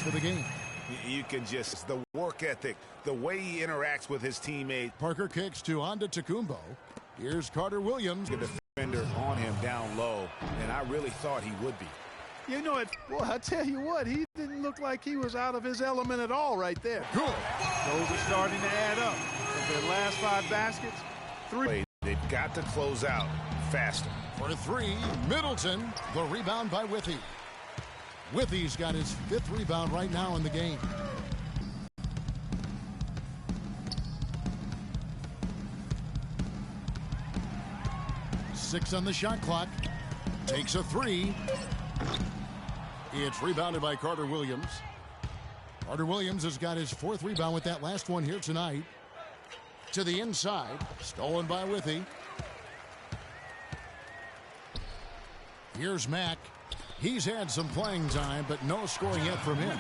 for the game. You can just, the work ethic, the way he interacts with his teammates. Parker kicks to Antetokounmpo. Here's Carter Williams. The defender on him down low, and I really thought he would be. You know it. Well, I tell you what, he didn't look like he was out of his element at all right there. Good. Those are starting to add up. Of their last 5 baskets, 3. They've got to close out faster. For 3, Middleton. The rebound by Withey. Withey's got his 5th rebound right now in the game. Six on the shot clock. Takes a 3. It's rebounded by Carter Williams. Carter Williams has got his 4th rebound with that last one here tonight. To the inside. Stolen by Withey. Here's Mack. He's had some playing time, but no scoring yet from him.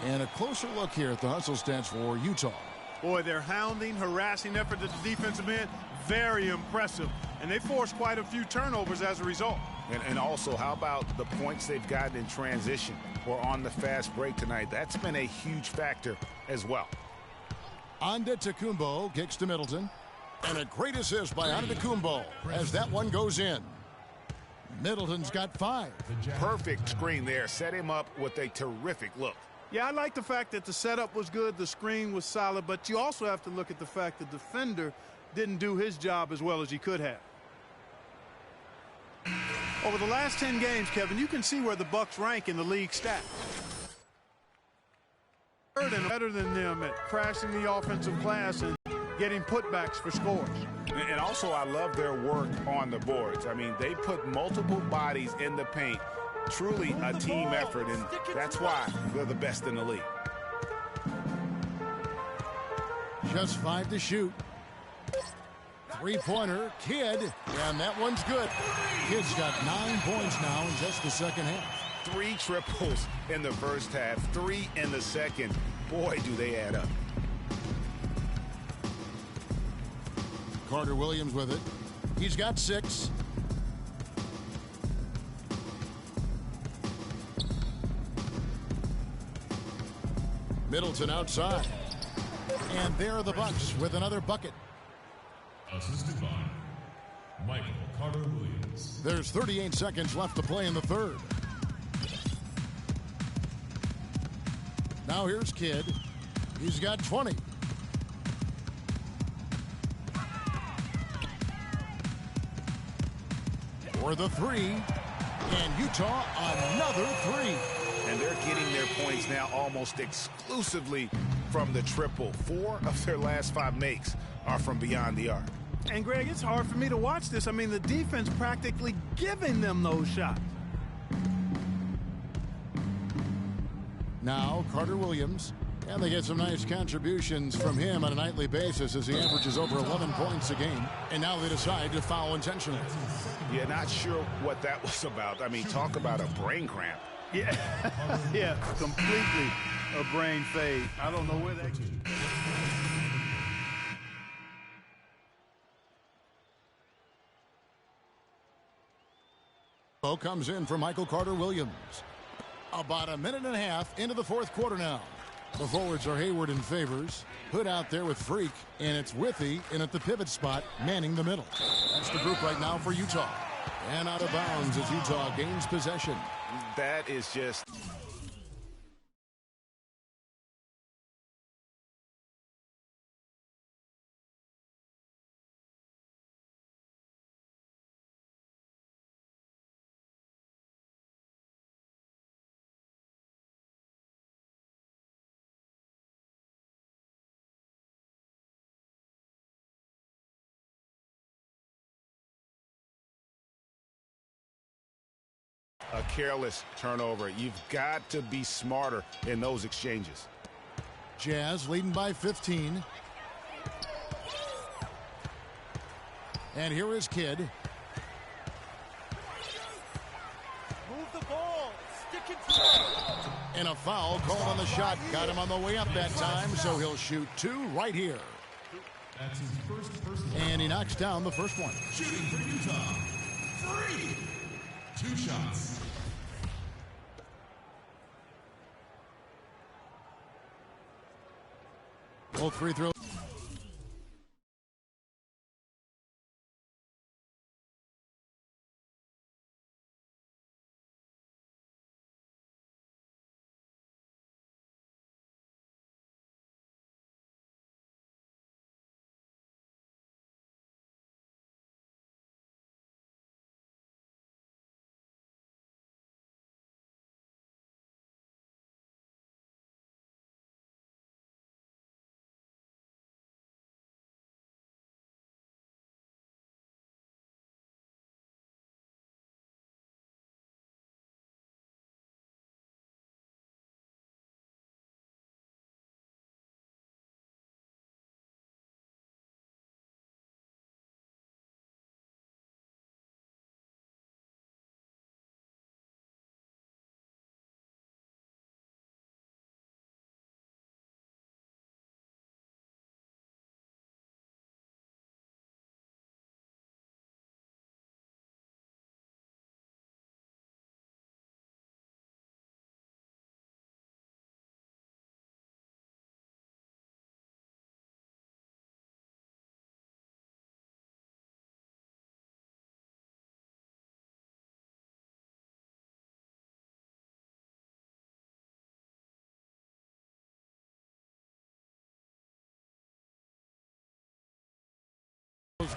And a closer look here at the hustle stats for Utah. Boy, their hounding, harassing effort at the defensive end, very impressive. And they forced quite a few turnovers as a result. And also, how about the points they've gotten in transition or on the fast break tonight? That's been a huge factor as well. Antetokounmpo kicks to Middleton. And a great assist by Antetokounmpo as that one goes in. Middleton's got 5. Perfect screen there. Set him up with a terrific look. Yeah, I like the fact that the setup was good, the screen was solid, but you also have to look at the fact the defender didn't do his job as well as he could have. Over the last 10 games, Kevin, you can see where the Bucks rank in the league stats. Better than them at crashing the offensive glass and getting putbacks for scores. And also, I love their work on the boards. I mean, they put multiple bodies in the paint. Truly a team effort, and that's why they're the best in the league. Just 5 to shoot. 3-pointer, Kidd, and that one's good. Kidd's got 9 points now in just the second half. 3 triples in the first half, 3 in the second. Boy, do they add up. Carter Williams with it. He's got 6. Middleton outside. And there are the Bucks with another bucket. Assisted by Michael Carter Williams. There's 38 seconds left to play in the third. Now here's Kidd. He's got 20. For the 3. And Utah another 3. And they're getting their points now almost exclusively from the triple. 4 of their last 5 makes are from beyond the arc. And, Greg, it's hard for me to watch this. I mean, the defense practically giving them those shots. Now Carter Williams. And they get some nice contributions from him on a nightly basis as he averages over 11 points a game. And now they decide to foul intentionally. Yeah, not sure what that was about. I mean, talk about a brain cramp. Yeah, yeah, completely a brain fade. I don't know where that came. Comes in for Michael Carter Williams. About a minute and a half into the fourth quarter now. The forwards are Hayward and Favors. Hood out there with Freak, and it's Withey in at the pivot spot, manning the middle. That's the group right now for Utah. And out of bounds as Utah gains possession. That is just... a careless turnover. You've got to be smarter in those exchanges. Jazz leading by 15. And here is Kidd. Move the ball. Stick it to him. And a foul called on the shot. Got him on the way up that time, so he'll shoot 2 right here. That's his first and he knocks down the first one. Shooting for Utah. 3. 2 shots. Both free throws.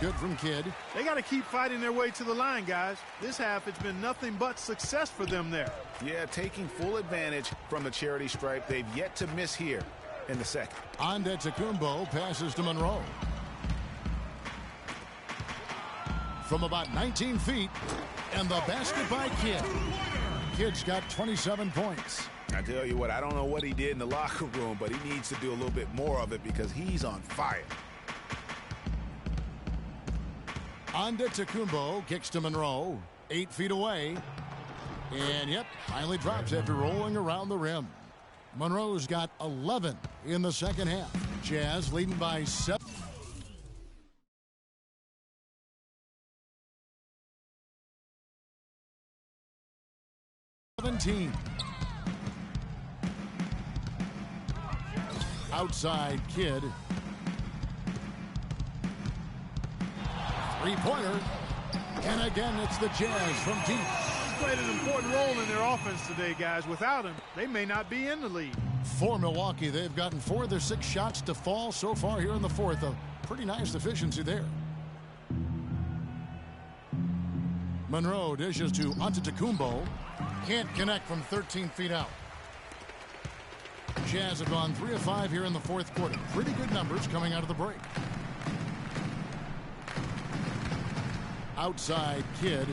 Good from Kidd. They got to keep fighting their way to the line, guys. This half, it's been nothing but success for them there. Yeah, taking full advantage from the charity stripe. They've yet to miss here in the second. Antetokounmpo passes to Monroe. From about 19 feet, and the basket by Kidd. Kidd's got 27 points. I tell you what, I don't know what he did in the locker room, but he needs to do a little bit more of it because he's on fire. Antetokounmpo kicks to Monroe, 8 feet away. And, yep, finally drops after rolling around the rim. Monroe's got 11 in the second half. Jazz leading by 7. Outside Kidd. Three-pointer. And again, it's the Jazz from deep. He's played an important role in their offense today, guys. Without him, they may not be in the lead. For Milwaukee, they've gotten 4 of their 6 shots to fall so far here in the fourth. A pretty nice efficiency there. Monroe dishes to Antetokounmpo. Can't connect from 13 feet out. Jazz have gone 3 of 5 here in the fourth quarter. Pretty good numbers coming out of the break. Outside Kidd.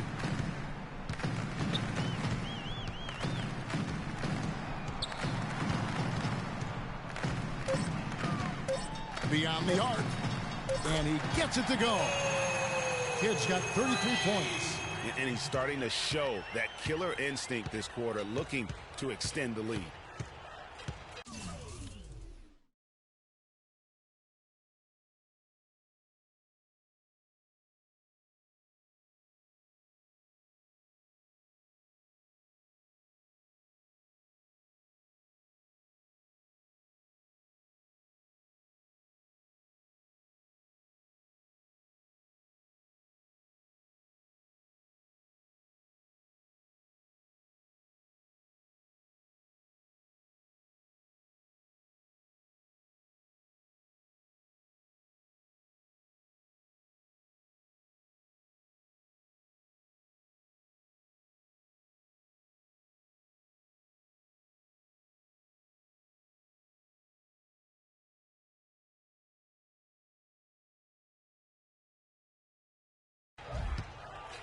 Beyond the arc. And he gets it to go. Kidd's got 33 points. And he's starting to show that killer instinct this quarter, looking to extend the lead.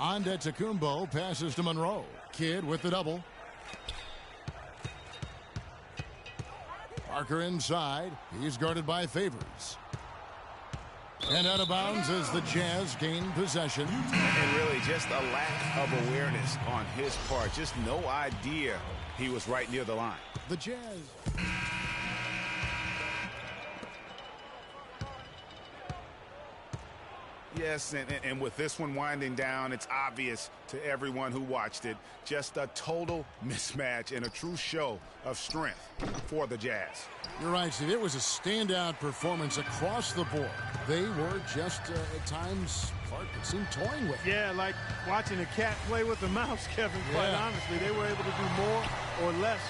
Antetokounmpo passes to Monroe. Kidd with the double. Parker inside. He's guarded by Favors. And out of bounds as the Jazz gain possession. And really just a lack of awareness on his part. Just no idea he was right near the line. The Jazz. Yes, and with this one winding down, it's obvious to everyone who watched it. Just a total mismatch and a true show of strength for the Jazz. You're right, Steve. It was a standout performance across the board. They were just, at times, Clark, it seemed toying with. Yeah, like watching a cat play with a mouse, Kevin, quite honestly. They were able to do more or less,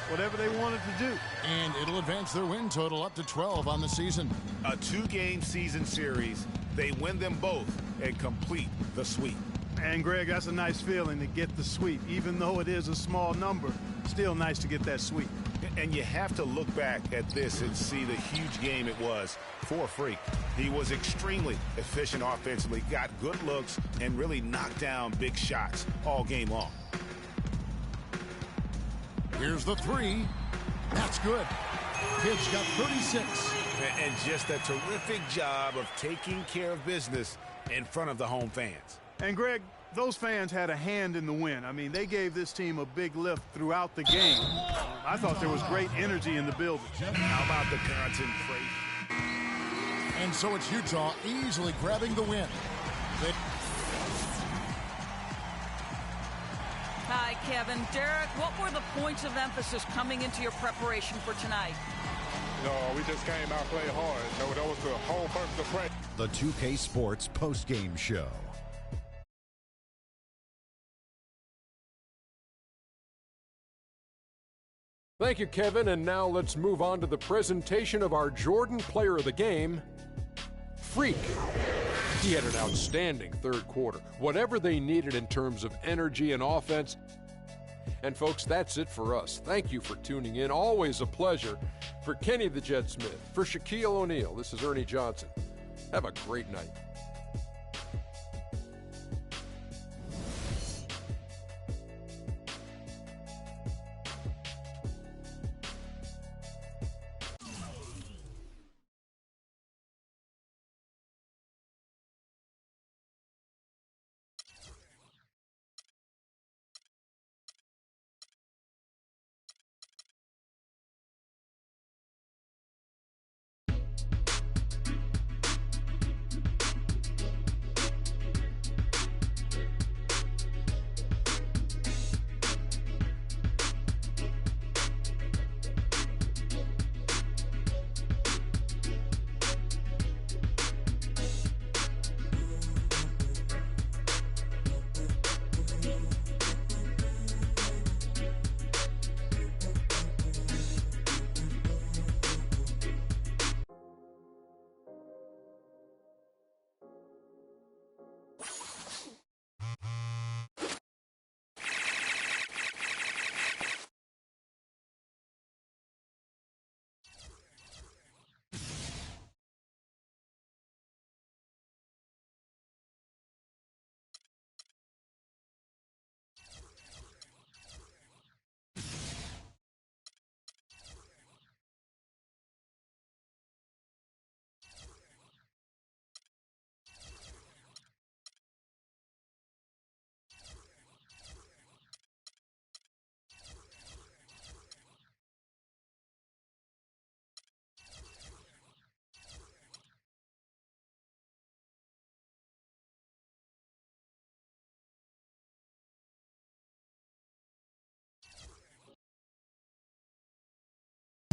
whatever they wanted to do. And it'll advance their win total up to 12 on the season. A 2-game season series. They win them both and complete the sweep. And, Greg, that's a nice feeling to get the sweep. Even though it is a small number, still nice to get that sweep. And you have to look back at this and see the huge game it was for Freak. He was extremely efficient offensively, got good looks, and really knocked down big shots all game long. Here's the three. That's good. Kid's got 36. And just a terrific job of taking care of business in front of the home fans. And, Greg, those fans had a hand in the win. I mean, they gave this team a big lift throughout the game. I thought there was great energy in the building. How about the concentration? And so it's Utah easily grabbing the win. Hi, Kevin. Derek, what were the points of emphasis coming into your preparation for tonight? No, we just came out, played hard. No, that was the whole purpose of practice. The 2K Sports postgame show. Thank you, Kevin. And now let's move on to the presentation of our Jordan Player of the Game, Freak. He had an outstanding third quarter. Whatever they needed in terms of energy and offense. And folks, that's it for us. Thank you for tuning in. Always a pleasure. For Kenny the Jet Smith, for Shaquille O'Neal, this is Ernie Johnson. Have a great night.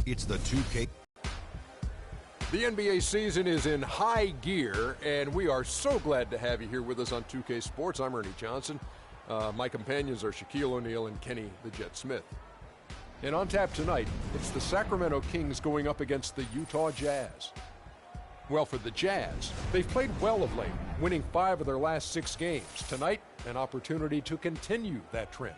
It's the 2K. The NBA season is in high gear, and we are so glad to have you here with us on 2K Sports. I'm Ernie Johnson. My companions are Shaquille O'Neal and Kenny the Jet Smith. And on tap tonight, it's the Sacramento Kings going up against the Utah Jazz. Well, for the Jazz, they've played well of late, winning 5 of their last 6 games. Tonight, an opportunity to continue that trend.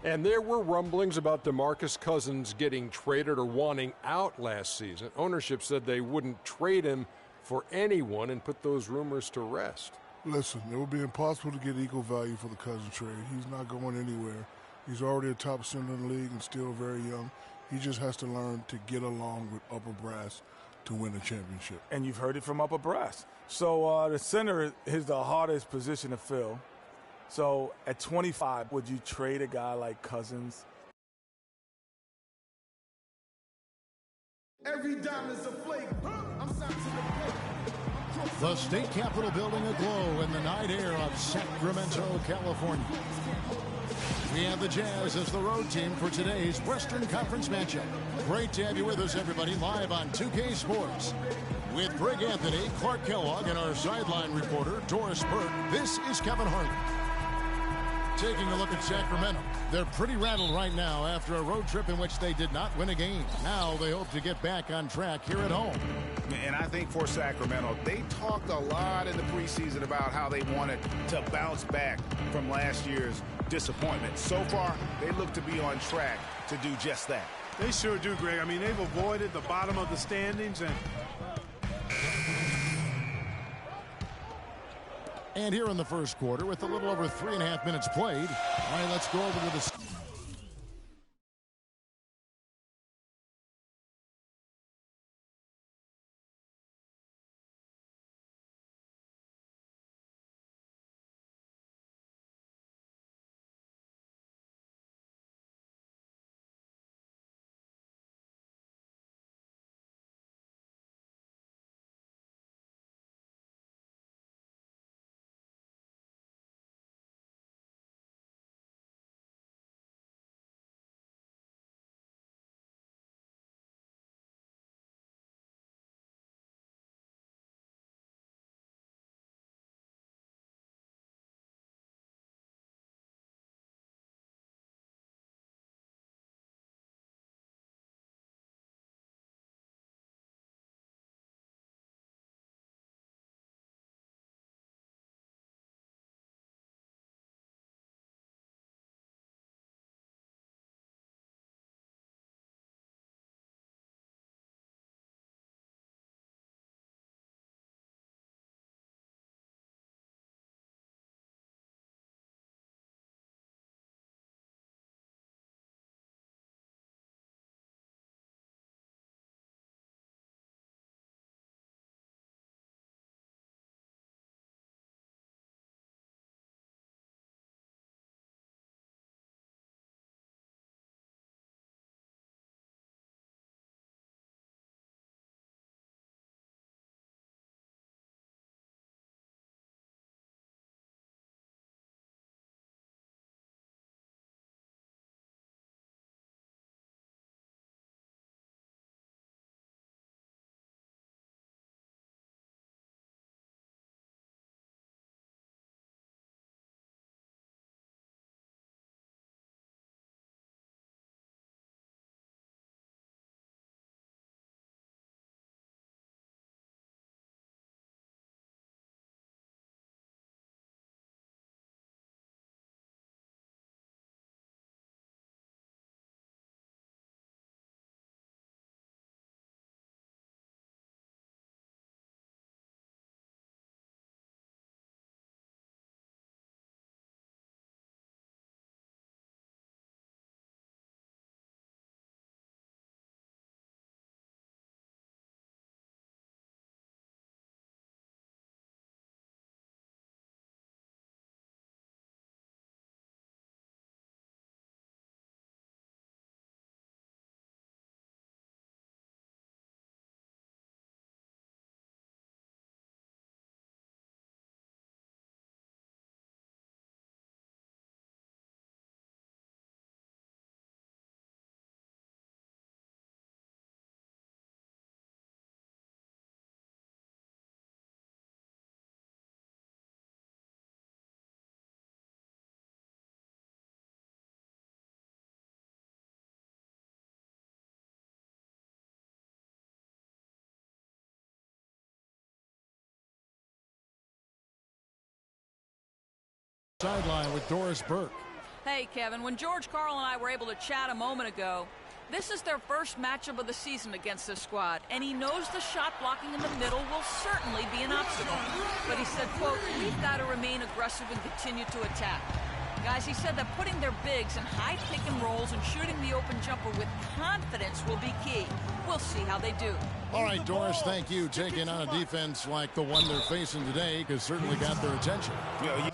And there were rumblings about DeMarcus Cousins getting traded or wanting out last season. Ownership said they wouldn't trade him for anyone and put those rumors to rest. Listen, it would be impossible to get equal value for the Cousins trade. He's not going anywhere. He's already a top center in the league and still very young. He just has to learn to get along with upper brass to win a championship. And you've heard it from upper brass. So the center is the hardest position to fill. So at 25, would you trade a guy like Cousins? Every dime is a flake. I'm signed to the plate. The state capitol building aglow in the night air of Sacramento, California. We have the Jazz as the road team for today's Western Conference matchup. Great to have you with us, everybody, live on 2K Sports. With Greg Anthony, Clark Kellogg, and our sideline reporter, Doris Burke, this is Kevin Harlan. Taking a look at Sacramento. They're pretty rattled right now after a road trip in which they did not win a game. Now they hope to get back on track here at home. And I think for Sacramento, they talked a lot in the preseason about how they wanted to bounce back from last year's disappointment. So far, they look to be on track to do just that. They sure do, Greg. I mean, they've avoided the bottom of the standings. And here in the first quarter, with a little over 3.5 minutes played. All right, let's go over to the... Sideline with Doris Burke. Hey, Kevin, when George Karl and I were able to chat a moment ago, this is their first matchup of the season against this squad, and he knows the shot blocking in the middle will certainly be an obstacle. But he said, quote, we've got to remain aggressive and continue to attack. Guys, he said that putting their bigs in high pick and rolls and shooting the open jumper with confidence will be key. We'll see how they do. All right, Doris, thank you. Taking on a defense like the one they're facing today has certainly got their attention. Yeah,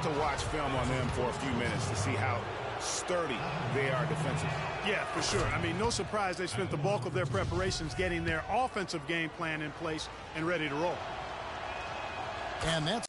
to watch film on them for a few minutes to see how sturdy they are defensively. Yeah, for sure. I mean, no surprise they spent the bulk of their preparations getting their offensive game plan in place and ready to roll. And that's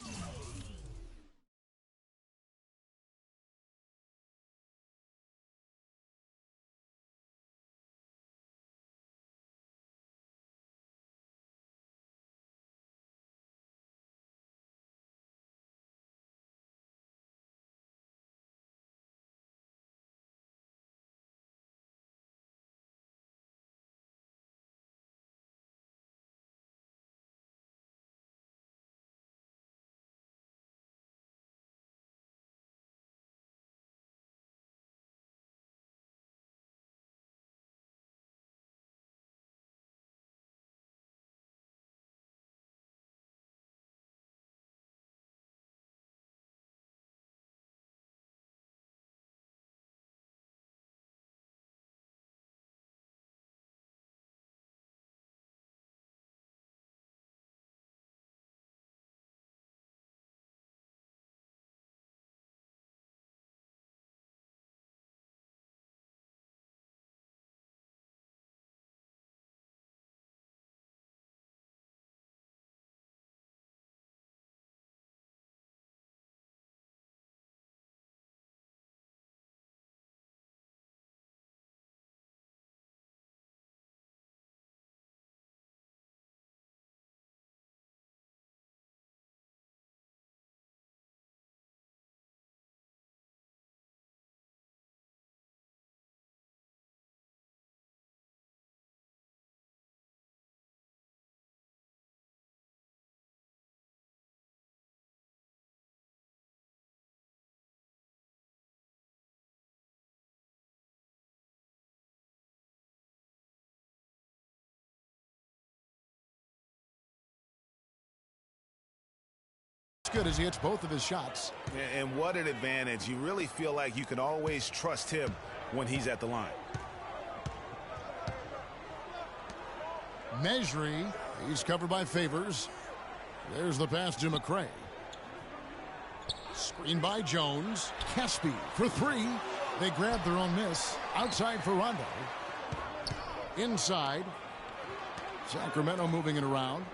good as he hits both of his shots. And what an advantage. You really feel like you can always trust him when he's at the line. Mejri, he's covered by Favors. There's the pass to McCray. Screen by Jones. Caspi for three. They grab their own miss. Outside for Rondo. Inside. Sacramento moving it around.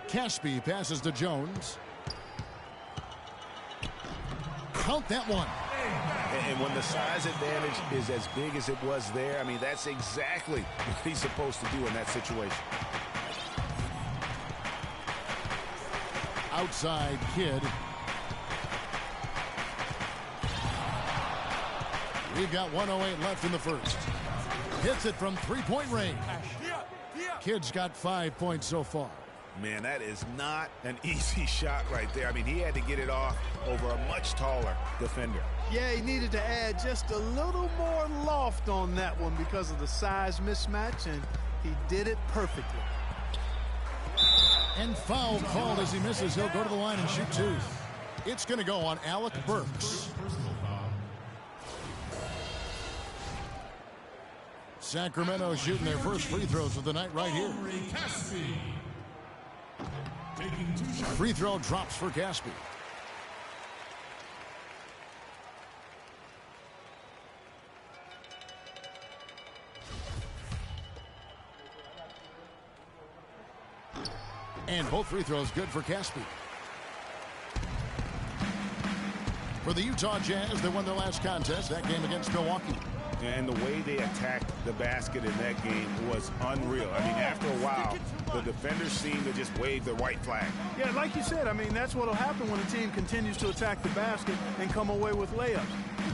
Caspi passes to Jones. Count that one. And when the size advantage is as big as it was there, I mean, that's exactly what he's supposed to do in that situation. Outside Kidd. We've got 1:08 left in the first. Hits it from three-point range. Kidd's got 5 points so far. Man, that is not an easy shot right there. I mean, he had to get it off over a much taller defender. Yeah, he needed to add just a little more loft on that one because of the size mismatch, and he did it perfectly. And foul called as he misses. He'll go to the line and shoot two. It's going to go on Alec Burks. Sacramento shooting their first free throws of the night right here. Free throw drops for Caspi. And both free throws good for Caspi. For the Utah Jazz, they won their last contest, that game against Milwaukee. And the way they attacked the basket in that game was unreal. I mean, after a while, the defenders seemed to just wave the white flag. Yeah, like you said, I mean, that's what will happen when a team continues to attack the basket and come away with layups.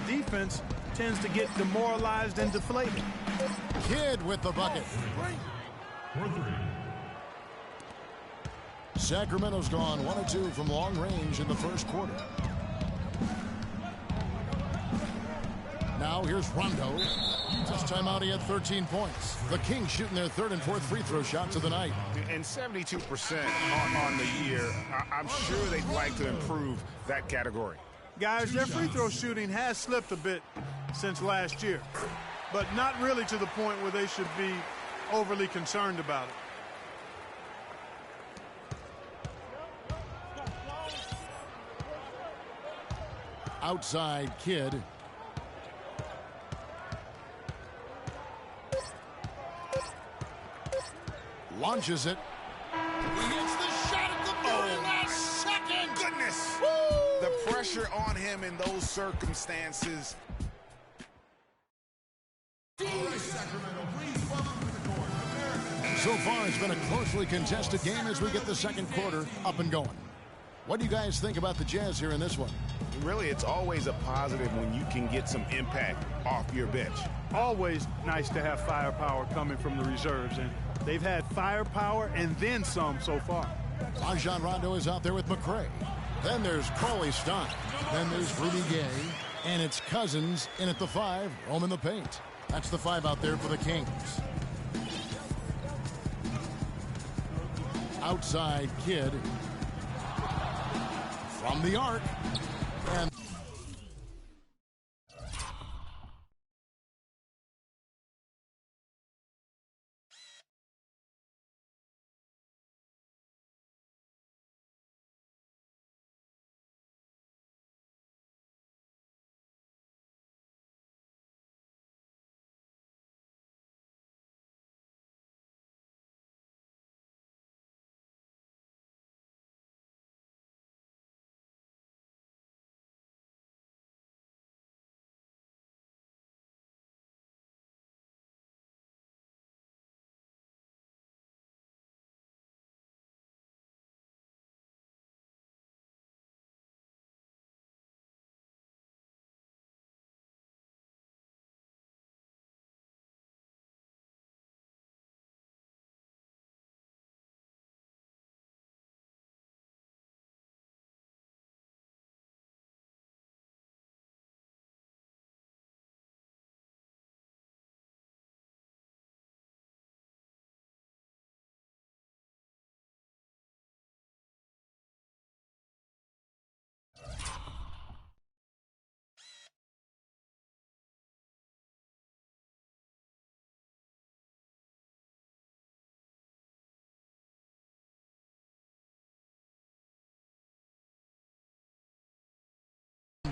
The defense tends to get demoralized and deflated. Kidd with the bucket. Sacramento's gone 1 of 2 from long range in the first quarter. Now here's Rondo. This time out he had 13 points. The Kings shooting their third and fourth free throw shots of the night. And 72% on the year. I'm sure they'd like to improve that category. Guys, their free throw shooting has slipped a bit since last year, but not really to the point where they should be overly concerned about it. Outside Kidd. Launches it. He gets the shot at the very last second. Goodness. Woo! The pressure on him in those circumstances. So far, it's been a closely contested game as we get the second quarter up and going. What do you guys think about the Jazz here in this one? Really, it's always a positive when you can get some impact off your bench. Always nice to have firepower coming from the reserves, and they've had firepower and then some so far. Rajon Rondo is out there with McRae. Then there's Cauley Stein. Then there's Rudy Gay. And it's Cousins in at the 5, roaming the paint. That's the 5 out there for the Kings. Outside Kidd. From the arc. And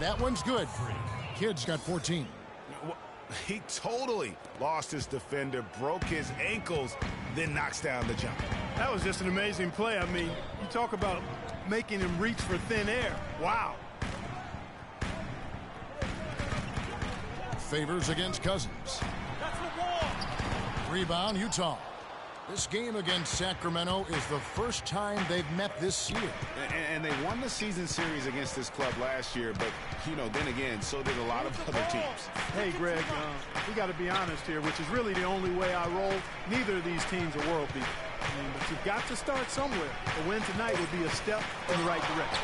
that one's good. Kidd's got 14. He totally lost his defender, broke his ankles, then knocks down the jump. That was just an amazing play. I mean, you talk about making him reach for thin air. Wow. Favors against Cousins. Rebound, Utah. This game against Sacramento is the first time they've met this year. And they won the season series against this club last year, but, you know, then again, so did a lot of other teams. Hey, Greg, we got to be honest here, which is really the only way I roll. Neither of these teams are world beaters. But you've got to start somewhere. A win tonight would be a step in the right direction.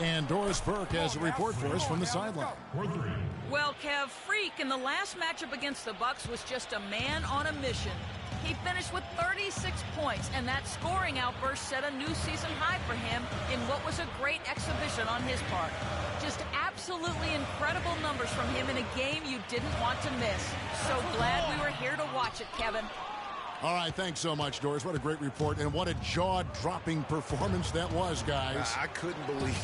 And Doris Burke has a report for us from the sideline. Well, Kev, Freak in the last matchup against the Bucks was just a man on a mission. He finished with 36 points, and that scoring outburst set a new season high for him in what was a great exhibition on his part. Just absolutely incredible numbers from him in a game you didn't want to miss. So glad we were here to watch it, Kevin. All right, thanks so much, Doris. What a great report, and what a jaw-dropping performance that was, guys. I couldn't believe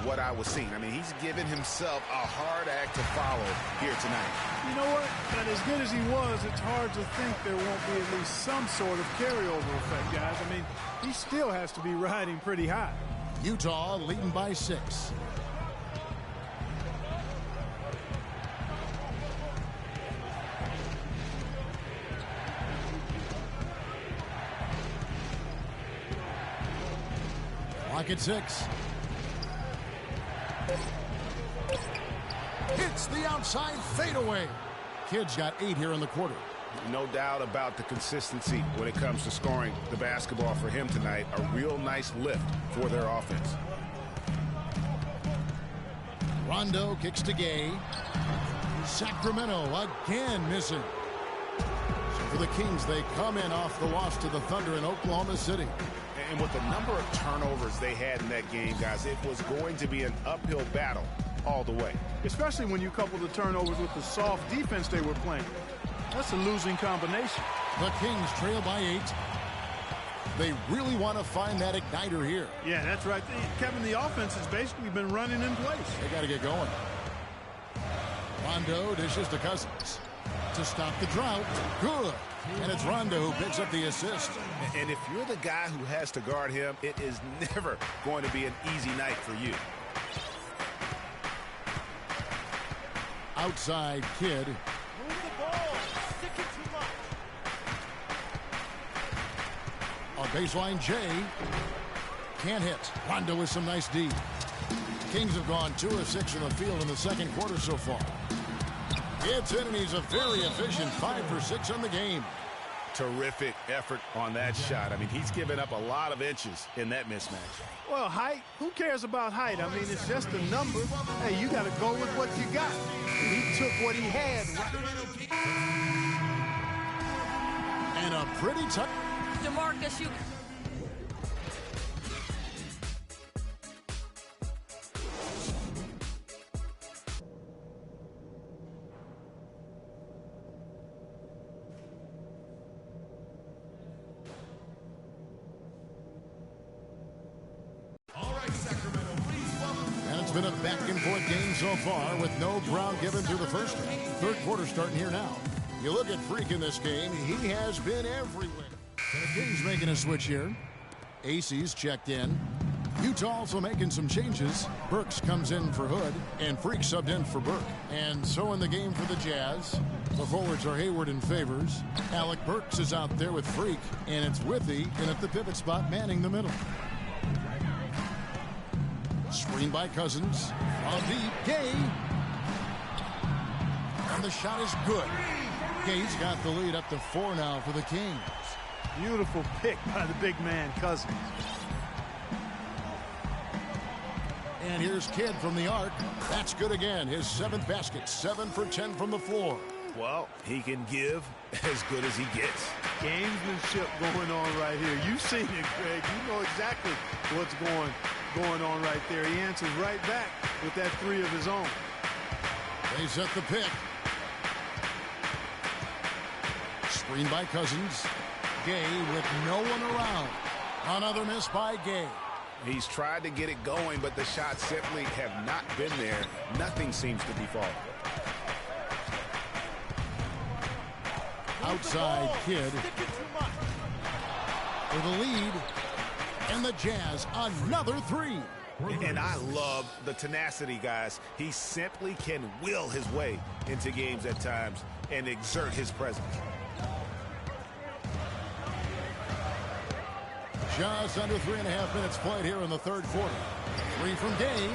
what I was seeing. I mean, he's given himself a hard act to follow here tonight. You know what? But as good as he was, it's hard to think there won't be at least some sort of carryover effect, guys. I mean, he still has to be riding pretty high. Utah leading by 6. Clock at 6. Hits the outside fadeaway. Kidd's got 8 here in the quarter. No doubt about the consistency when it comes to scoring the basketball for him tonight. A real nice lift for their offense. Rondo kicks to Gay. Sacramento again missing. So for the Kings, they come in off the loss to the Thunder in Oklahoma City. And with the number of turnovers they had in that game, guys, it was going to be an uphill battle all the way. Especially when you couple the turnovers with the soft defense they were playing. That's a losing combination. The Kings trail by 8. They really want to find that igniter here. Yeah, that's right. Kevin, the offense has basically been running in place. They got to get going. Rondo dishes to Cousins. To stop the drought. Good. And it's Rondo who picks up the assist. And if you're the guy who has to guard him, it is never going to be an easy night for you. Outside Kidd. Move the ball. Sticking too much. A baseline Jay. Can't hit. Rondo with some nice D. Kings have gone 2 of 6 from the field in the second quarter so far. It's in, and he's a very efficient 5 for 6 on the game. Terrific effort on that shot. I mean, he's given up a lot of inches in that mismatch. Well, height, who cares about height? I mean, it's just a number. Hey, you got to go with what you got. He took what he had. And a pretty tough. DeMarcus, you... And it's been a back-and-forth game so far with no ground given through the first half. Third quarter starting here now. You look at Freak in this game, he has been everywhere. The Kings making a switch here. AC's checked in. Utah also making some changes. Burks comes in for Hood, and Freak subbed in for Burke. And so in the game for the Jazz, the forwards are Hayward and Favors. Alec Burks is out there with Freak, and it's Withy in at the pivot spot manning the middle. Screen by Cousins. On deep, Gay. And the shot is good. Gay's got the lead up to 4 now for the Kings. Beautiful pick by the big man, Cousins. And here's Kidd from the arc. That's good again. His 7th basket. 7 for 10 from the floor. Well, he can give as good as he gets. Gamesmanship going on right here. You've seen it, Greg. You know exactly what's going on right there. He answers right back with that 3 of his own. They set the pick. Screen by Cousins. Gay with no one around. Another miss by Gay. He's tried to get it going, but the shots simply have not been there. Nothing seems to be falling. Outside Kidd with a lead. And the Jazz another 3. And I love the tenacity, guys. He simply can will his way into games at times and exert his presence. Just under 3.5 minutes played here in the third quarter. 3 from Gay.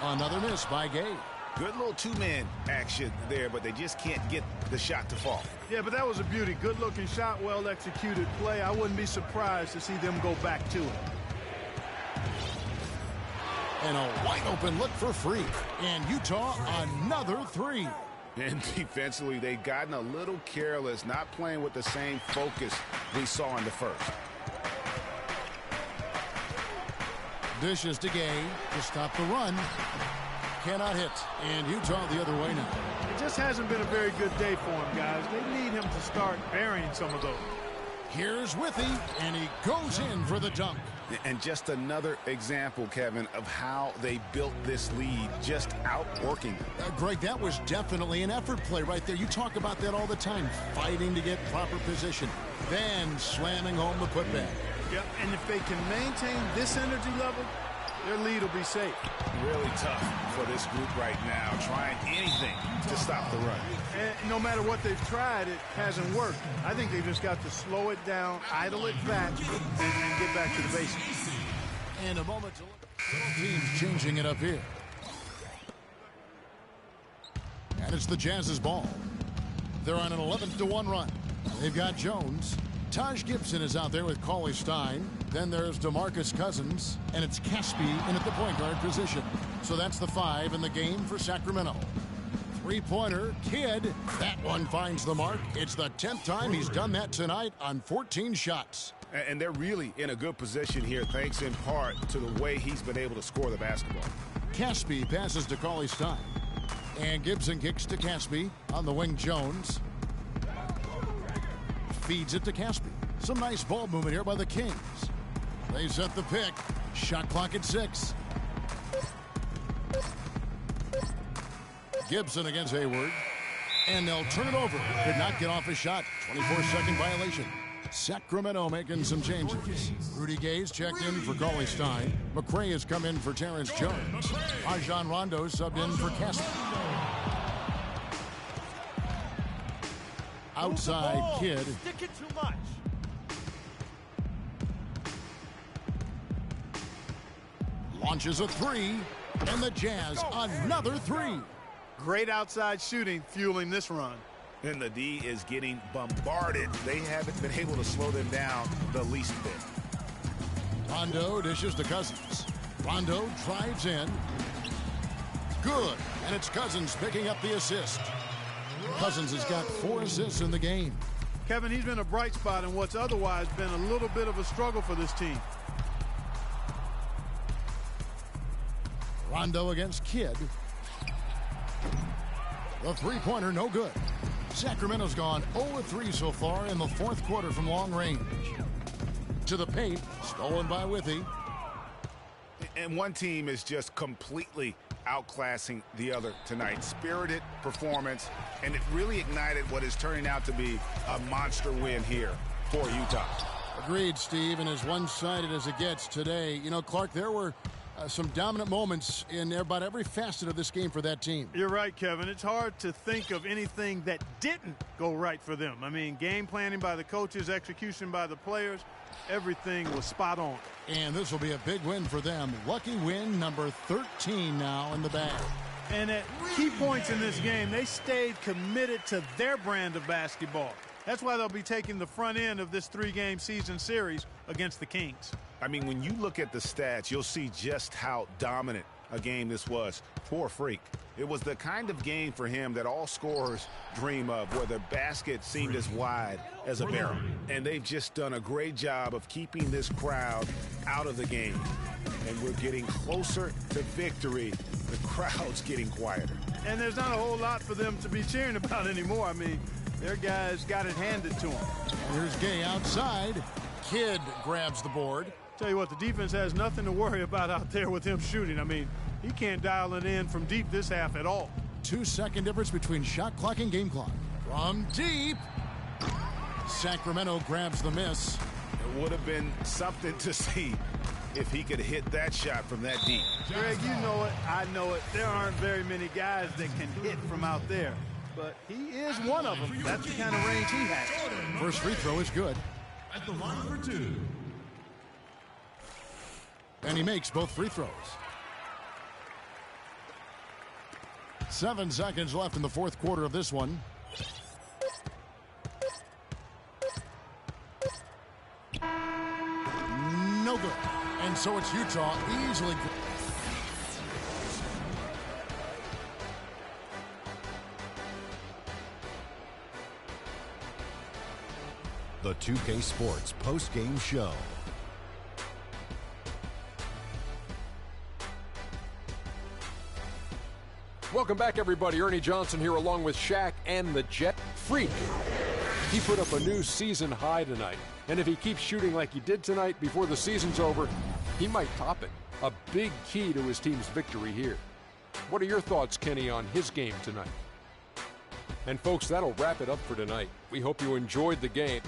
Another miss by Gay. Good little 2-man action there, but they just can't get the shot to fall. Yeah, but that was a beauty. Good-looking shot, well-executed play. I wouldn't be surprised to see them go back to it. And a wide-open look for Freak. And Utah, another 3. And defensively, they've gotten a little careless, not playing with the same focus we saw in the first. Dishes to Gay to stop the run. Cannot hit. And Utah the other way now. It just hasn't been a very good day for him, guys. They need him to start burying some of those. Here's Withy, and he goes in for the dunk. And just another example, Kevin, of how they built this lead, just outworking them. Greg, that was definitely an effort play right there. You talk about that all the time, fighting to get proper position, then slamming home the putback. Yep, and if they can maintain this energy level, their lead will be safe. Really tough for this group right now, trying anything to stop the run. And no matter what they've tried, it hasn't worked. I think they've just got to slow it down, idle it back, and get back to the basics. And a moment to look. Both teams changing it up here. And it's the Jazz's ball. They're on an 11-1 run. They've got Jones. Taj Gibson is out there with Cauley Stein. Then there's DeMarcus Cousins. And it's Caspi in at the point guard position. So that's the 5 in the game for Sacramento. Three-pointer, Kidd. That one finds the mark. It's the 10th time he's done that tonight on 14 shots. And they're really in a good position here, thanks in part to the way he's been able to score the basketball. Caspi passes to Cauley Stein. And Gibson kicks to Caspi. On the wing, Jones. Feeds it to Caspi. Some nice ball movement here by the Kings. They set the pick. Shot clock at 6. Gibson against Hayward. And they'll turn it over. Could not get off a shot. 24-second violation. Sacramento making some changes. Rudy Gay's checked in for Cauley Stein. McRae has come in for Terrence Jones. Rajon Rondo subbed in for Casper. Outside Kidd. Stick it too much. Launches a three. And the Jazz another three. Great outside shooting fueling this run. And the D is getting bombarded. They haven't been able to slow them down the least bit. Rondo dishes to Cousins. Rondo drives in. Good. And it's Cousins picking up the assist. Cousins has got 4 assists in the game. Kevin, he's been a bright spot in what's otherwise been a little bit of a struggle for this team. Rondo against Kidd. The three-pointer no good. Sacramento's gone 0-3 so far in the fourth quarter from long range. To the paint, stolen by Withy. And one team is just completely outclassing the other tonight. Spirited performance, and it really ignited what is turning out to be a monster win here for Utah. Agreed, Steve, and as one-sided as it gets today. You know, Clark, there were some dominant moments in about every facet of this game for that team. You're right, Kevin. It's hard to think of anything that didn't go right for them. I mean, game planning by the coaches, execution by the players, everything was spot on. And this will be a big win for them. Lucky win number 13 now in the bag. And at key points in this game, they stayed committed to their brand of basketball. That's why they'll be taking the front end of this 3-game season series against the Kings. I mean, when you look at the stats, you'll see just how dominant a game this was for Freak. It was the kind of game for him that all scorers dream of, where the basket seemed as wide as a barrel. And they've just done a great job of keeping this crowd out of the game. And we're getting closer to victory. The crowd's getting quieter. And there's not a whole lot for them to be cheering about anymore. I mean, their guys got it handed to them. Here's Gay outside. Kidd grabs the board. Tell you what, the defense has nothing to worry about out there with him shooting. I mean, he can't dial it in from deep this half at all. 2-second difference between shot clock and game clock. From deep. Sacramento grabs the miss. It would have been something to see if he could hit that shot from that deep. Greg, you know it. I know it. There aren't very many guys that can hit from out there. But he is one of them. That's the kind of range he has. First free throw is good. At the line for 2. And he makes both free throws. 7 seconds left in the fourth quarter of this one. No good. And so it's Utah easily. The 2K Sports post-game show. Welcome back, everybody. Ernie Johnson here along with Shaq and the Jet. Freak. He put up a new season high tonight. And if he keeps shooting like he did tonight before the season's over, he might top it. A big key to his team's victory here. What are your thoughts, Kenny, on his game tonight? And folks, that'll wrap it up for tonight. We hope you enjoyed the game.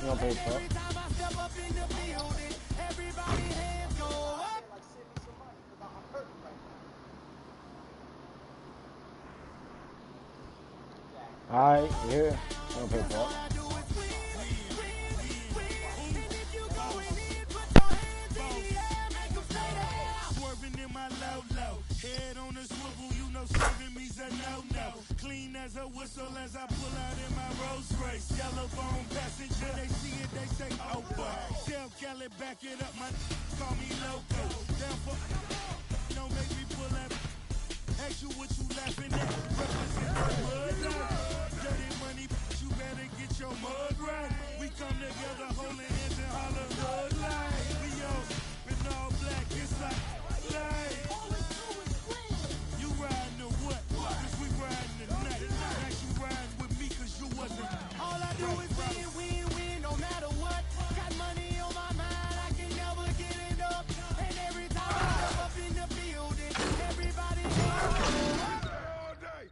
gonna play fuck. Alright, here. You gonna play fuck. Head on a swivel, you know serving me's a no-no. Clean as a whistle as I pull out in my Rolls Royce. Yellow bone passenger, they see it, they say, oh boy. Tell Kelly, back it up, my call me loco. Down for, don't make me pull that. Ask you what you laughing at. Represent the mud. Dirty money, you better get your mud right. We come together, holding hands and holler mud light. We all in all black, it's like light. You riding or what? Cause we riding tonight. Now you riding with me cause you wasn't. All I do is win, win, win, no matter what. Got money on my mind, I can never get it up. And every time I step up in the building, everybody all day.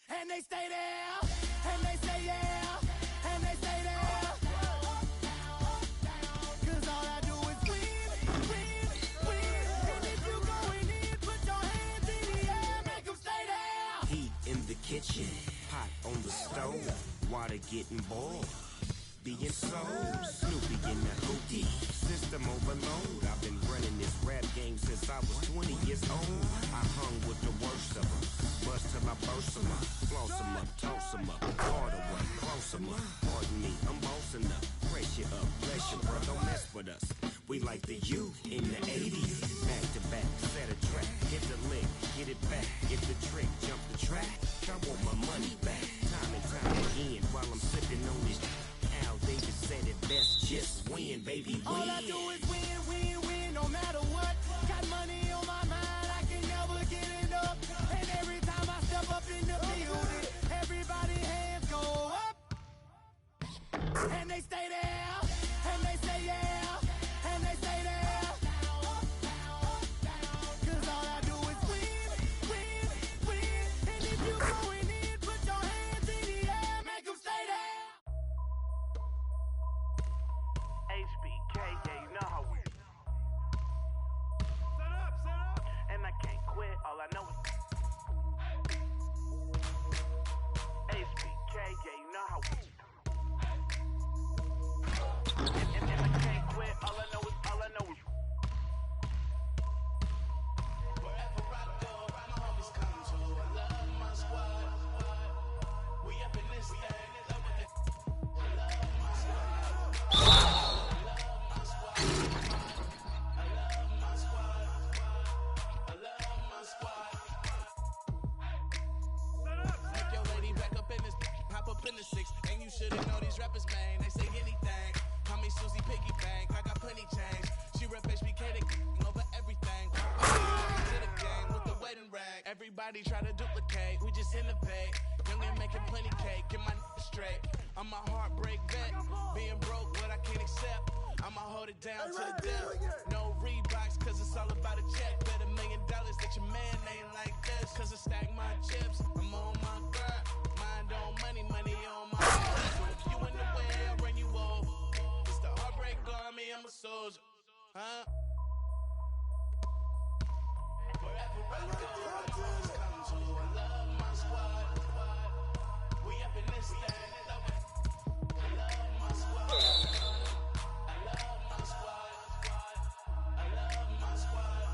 And they stay there, and they say yeah, and they stay there. Cause all I do is win, win, win. And if you going in, put your hands in the air, make them stay there. Heat in the kitchen, pot on the stove, water getting boiled. Being sold, Snoopy in the hootie, system overload. I've been running this rap game since I was 20 years old. I hung with the worst of them, bust till I burst them up, floss them up, toss them up, harder one, close them up. Pardon me, I'm bossing up, pressure up, bless you, bro, don't mess with us. We like the U in the 80s, back to back, set a track, hit the lick, get it back, get the trick, jump the track. I want my money back, time and time again, while I'm sipping on this. Al Davis said it best, just win, baby, win. All I do is win, win, win, no matter what. Got money on my mind, I can never get it up. And every time I step up in the building, everybody hands go up. And they stay there, and they say yeah, and they stay there. Cause all I do is win, win, win. And if you going in, put your hands in the air, make them stay there. HBK, yeah, you know how we. Set up. And I can't quit, all I know is. HBK, yeah, you know how we. And I can't quit, all I know is. Wherever I go, my homies come to. I love my squad. We up in this thing. I love my squad. In the six, and you shouldn't know these rappers, man. They say anything. Call me Susie Piggy Bank. I got plenty change. She rep HBK, they over everything. To the game with the wedding rag. Everybody try to duplicate. We just innovate. Young and making plenty cake. Get my straight. I'm a heartbreak vet. Being broke, what I can't accept. I'ma hold it down to the death. No Reeboks, cause it's all about a check. Bet $1 million that your man ain't like this. Cause I stack my chips. I'm on my grind. Mind on money, money on my mind. So if you in the way, I'll run you over. It's the heartbreak army, I'm a soldier. Huh? Wherever I go, my homies come to. I love my squad. We up in this thing. I love my squad. I love my squad. I love my squad.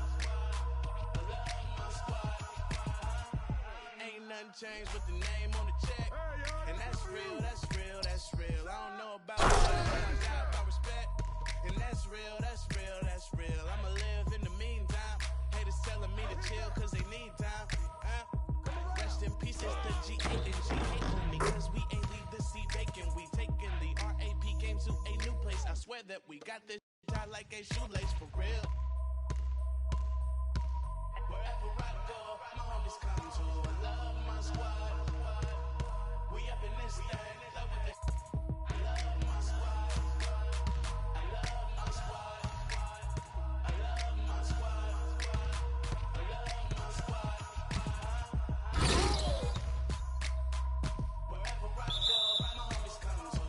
I love my squad. Ain't nothing changed but the name on the check. And that's real, that's real, that's real. I don't know about respect, but I got about respect. And that's real, that's real, that's real. I'ma live in the meantime. Haters telling me to chill cause they need time. Rest in pieces to G8 and G8 on me. Cause we ain't leave the seat vacant. We taking the RAP game to a new place. I swear that we got this tied like a shoelace for real. Wherever I go, my homies come to. I love my squad. We up in this thing. I love my squad. I love my squad. I love my squad. I love my squad. Wherever I go, my homies come to.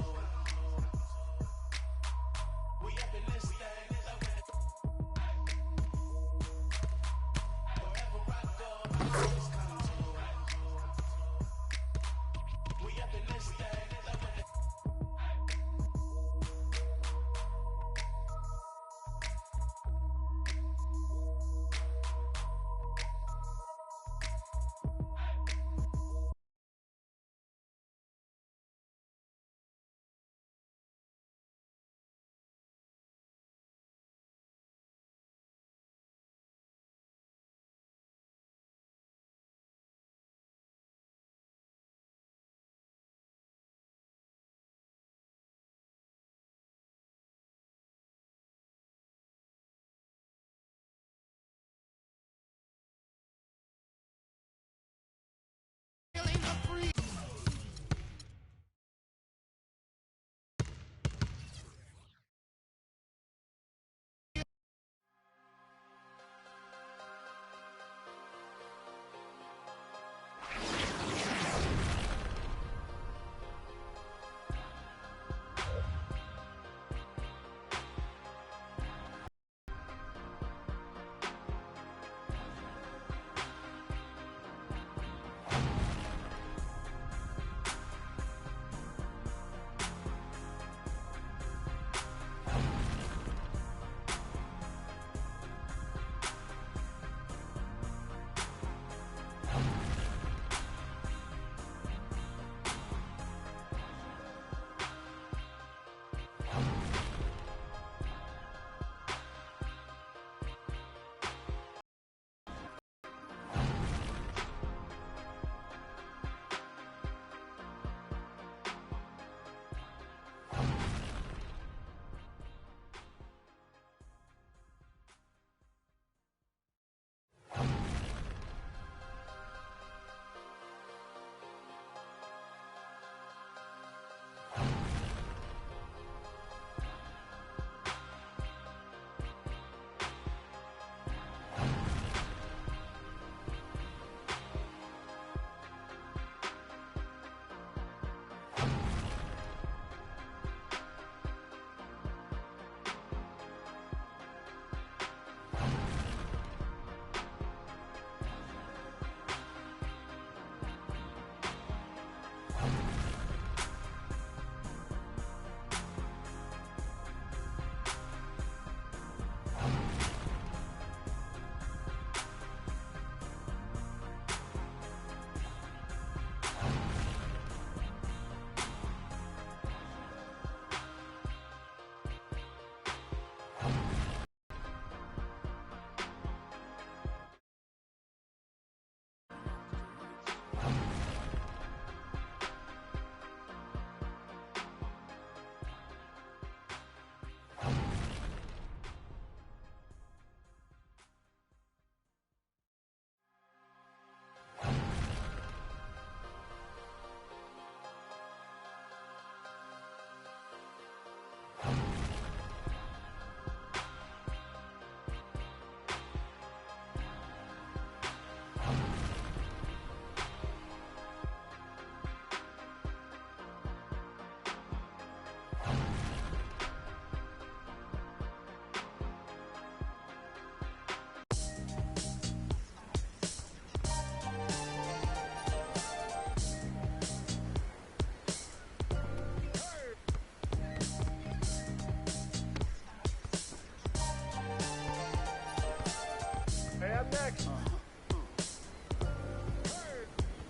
I'm next.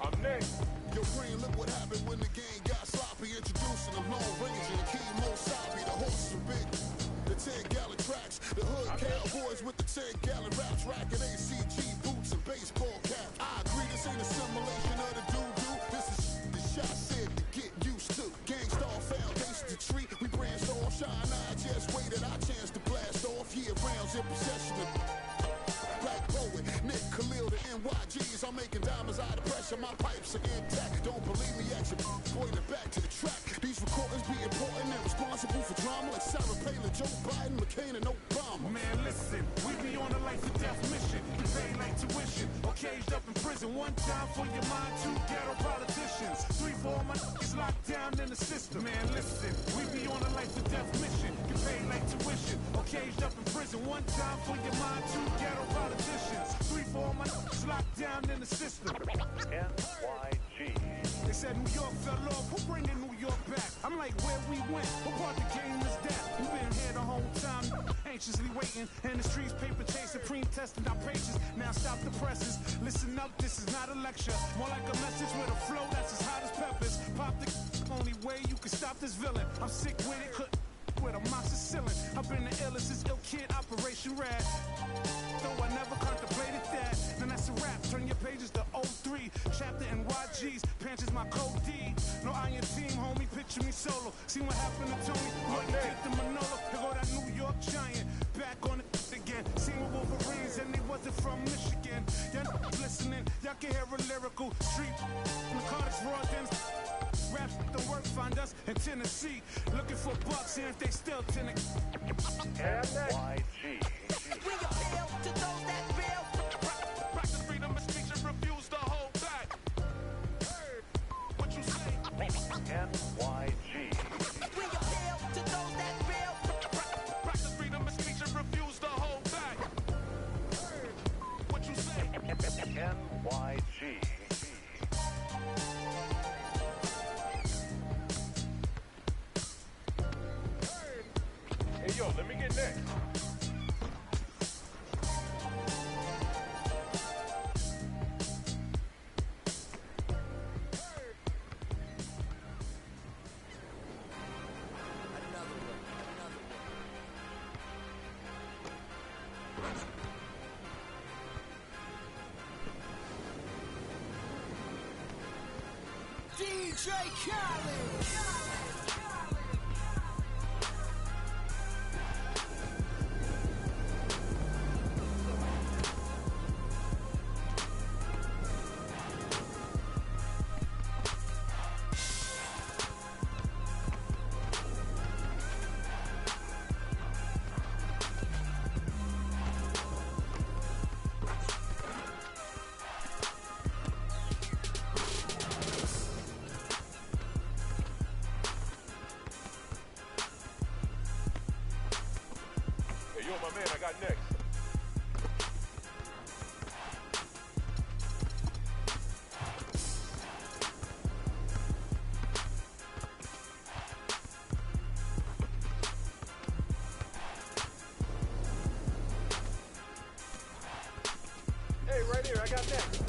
I'm next. Yo, Green, look what happened when the game got sloppy. Introducing the Lone Ranger, the Kimo Sabi, the horses are big. The 10-gallon tracks, the hood cowboys with the 10-gallon raps, racking ACG boots and baseball caps. I agree, this ain't a simulation of the doo-doo. This is the shot said to get used to. Gangstar foundation to treat. We branched off, shine. I just waited our chance to blast off. Year rounds in possession of Black Poet, Nick Khalil, the NYGs. I'm making diamonds out of pressure. My pipes are intact. Don't believe me? Action. Pointing back to the track. These recordings be important and responsible for drama like Sarah Palin, Joe Biden, McCain, and Obama. Man, listen, we be on a life or death mission. You pay like tuition or caged up in prison. One time for your mind, two ghetto politicians. 3 for all my niggas locked down in the system. Man, listen, we be on a life or death mission. You pay like tuition or caged up in prison. One time for your mind, two ghetto politicians. 3 for all my niggas locked down in the system. NYG. They said New York fell off. Who bringing New York back? I'm like, where we went? What part the game is that? We been here the whole time, anxiously waiting. In the streets, paper chase, supreme testing our patience. Now stop the presses. Listen up, this is not a lecture. More like a message with a flow that's as hot as peppers. Pop the only way you can stop this villain. I'm sick with it. With a monster ceiling. I've been the illest since Ill Kid, Operation Rad. Though I never contemplated that. Then that's a wrap. Turn your pages to 03. Chapter NYG's. Pants is my code D. No iron team, homie. Picture me solo. See what happened to Tony. What you did to Manolo. Here go that New York Giant. Back on it again. Seen with Wolverines and they wasn't from Michigan. Y'all listening. Y'all can hear a lyrical street. Narcotics raw then rap the work find us in Tennessee. Looking for bucks, see if they still Tennessee. NYG. We appeal to those that feel. Practice freedom of speech and refuse to hold back. What you say? NYG. We appeal to those that feel. Practice freedom of speech and refuse to hold back. What you say? NYG. Hey, yo, let me get next. DJ Khaled. Hey, yo, my man, I got next. Hey, right here, I got next.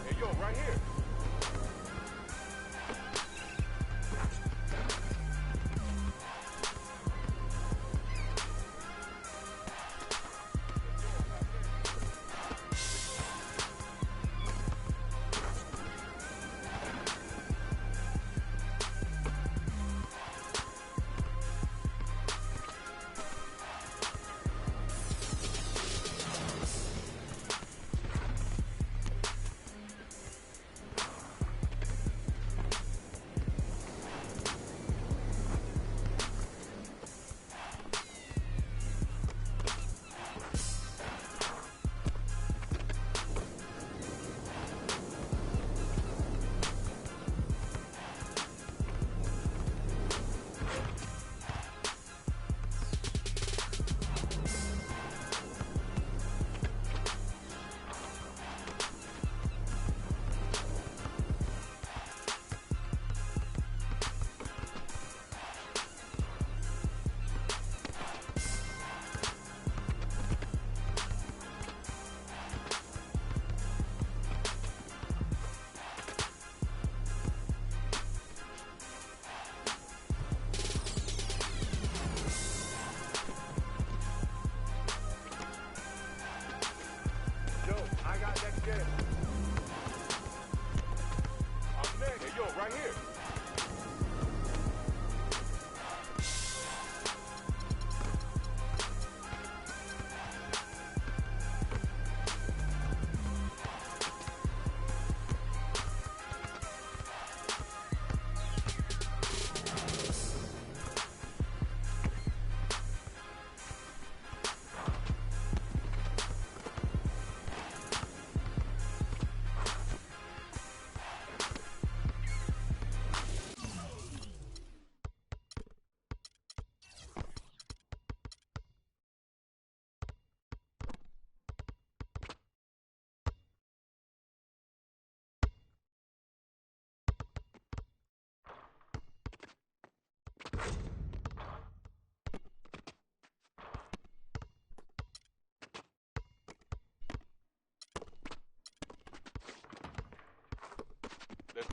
Hey, yo,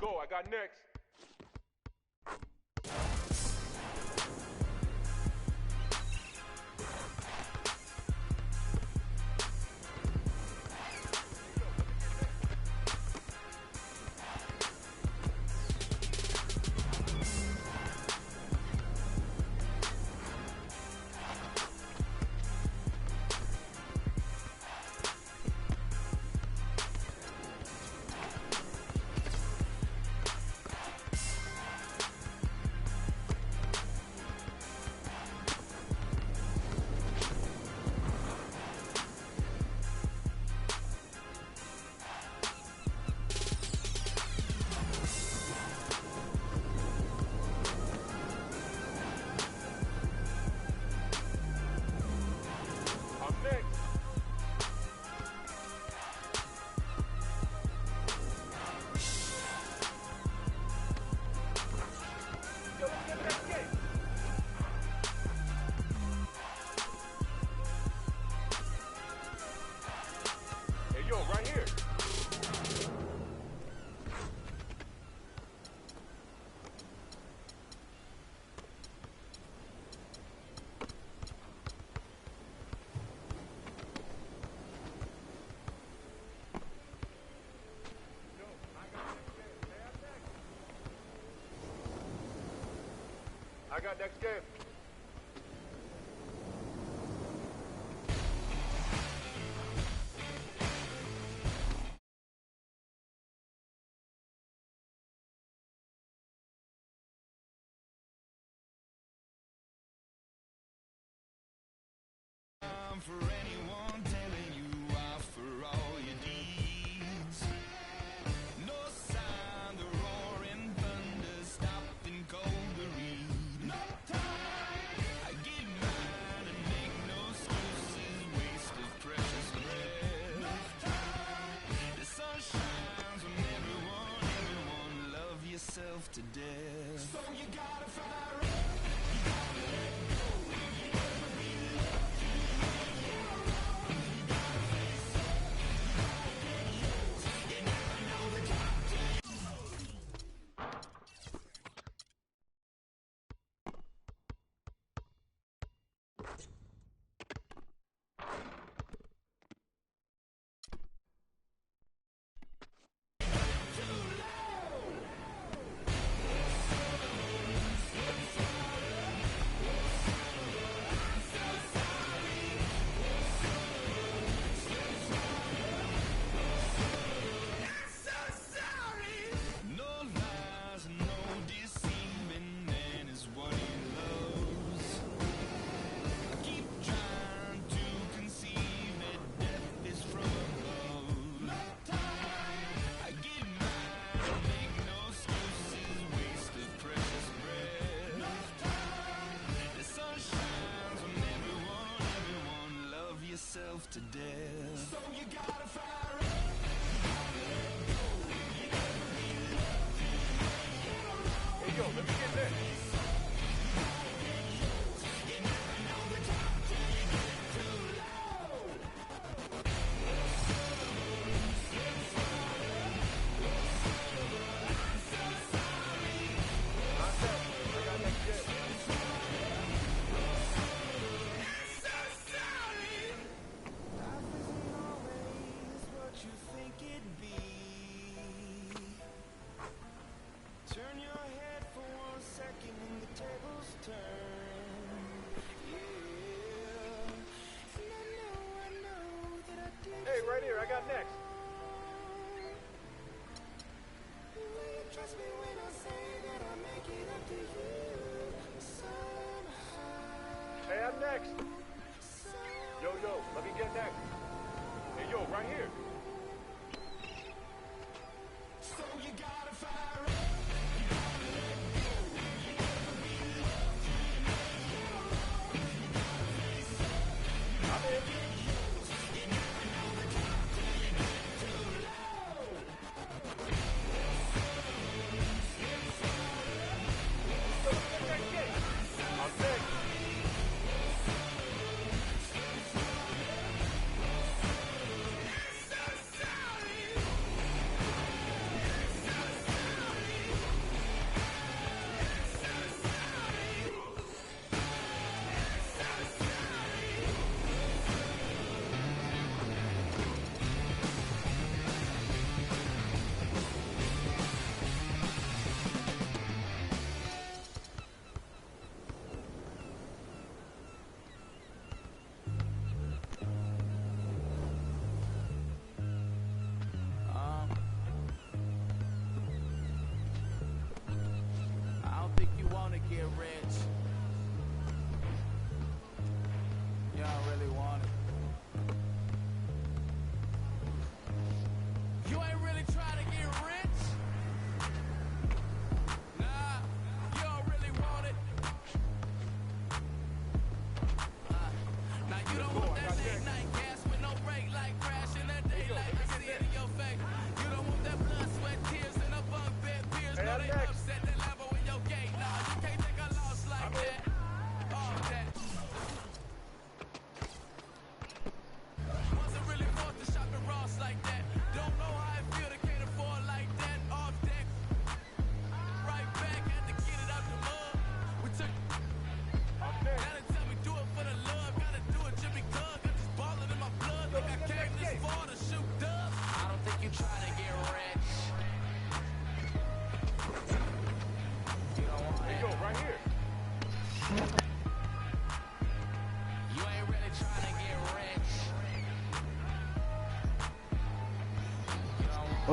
go. I got next. Right here. I got next game. For anyone telling you off for all your deeds. No sign the roaring thunder stopping cold to read. No time. I get mine and make no excuses, waste of precious breath. No time. The sun shines on everyone, love yourself to death. So you gotta fire up. You gotta let go. You never be loved. Yourself to death. So you gotta fire up. Hey, yo, let me get next. Turn your head for 1 second and the tables turn. Yeah. And I know that I did. Hey, right here, I got next. Will you trust me when I say that I'll make it up to you somehow? Hey, I'm next. Yo, let me get next. Hey, yo, right here. So you gotta fire up.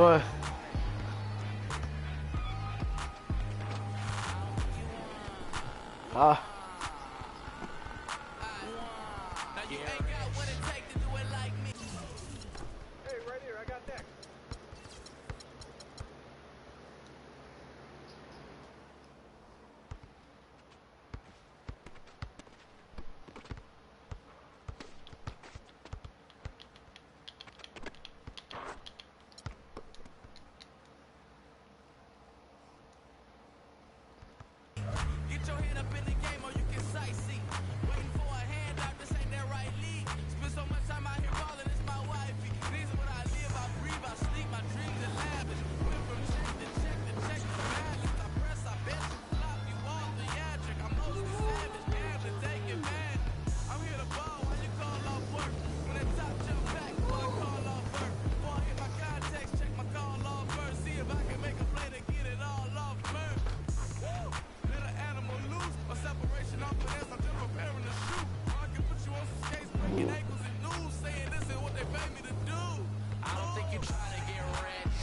What? Ah. Hey, right here, I got next. Get your head up in the game or you can sightsee. Waiting for a handout, this ain't that right league. Spend so much time out here balling, it's my wifey. These are what I live, I breathe, I sleep, my dreams are lavish. Went from check to check to check to balance. I press, I bet you flop, you all theatric. I'm mostly savage, damn to take advantage. I'm here to ball while you call off work. When the top jump back, boy, call off work. Before I hit my context, check my call off first. See if I can make a play to get it all off first. Let an animal loose, a separation off the nest, I'm just preparing to shoot. I can put you on some skates, breaking ankles and news, saying this is what they pay me to do. I don't think you're trying to get rich.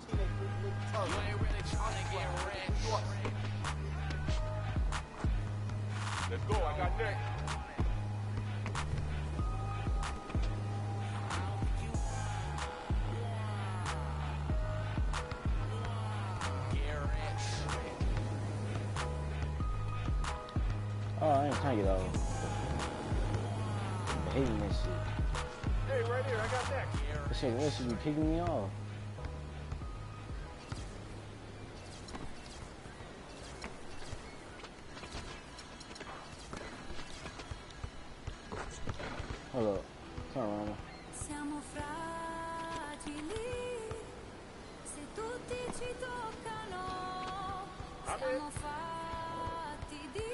You ain't really trying to get rich. Let's go, I got next. Oh, I ain't trying to get over. I'm hating this shit. Hey, right here, I got next. This should be kicking me off. Hold up. Turn around. Siamo fragili, se tutti ci toccano, siamo fatti di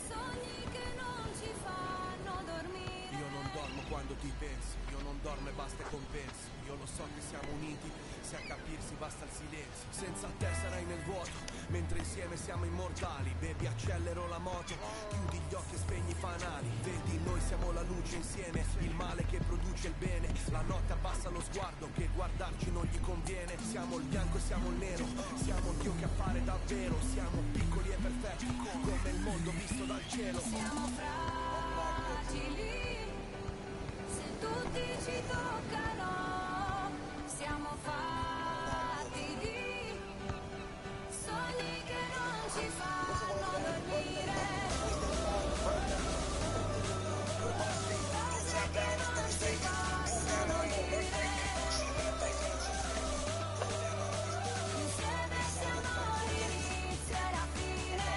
sogni che non ci fanno dormire. Io non dormo quando ti pensi, io non dormo e basta e compensi. Io lo so che siamo uniti, se a capirsi basta il silenzio. Senza te sarai nel vuoto, mentre insieme siamo immortali. Baby, accelero la moto, chiudi gli occhi e spegni i fanali. Vedi, noi siamo la luce insieme, il male che produce il bene. La notte abbassa lo sguardo, che guardarci non gli conviene. Siamo il bianco e siamo il nero, siamo Dio che appare davvero. Siamo piccoli e perfetti, come il mondo visto dal cielo. Siamo fragili, se tutti ci toccano, siamo fatti di sogni che non ci fanno dormire, cose che non si possono dire. Insieme siamo l'inizio e la fine.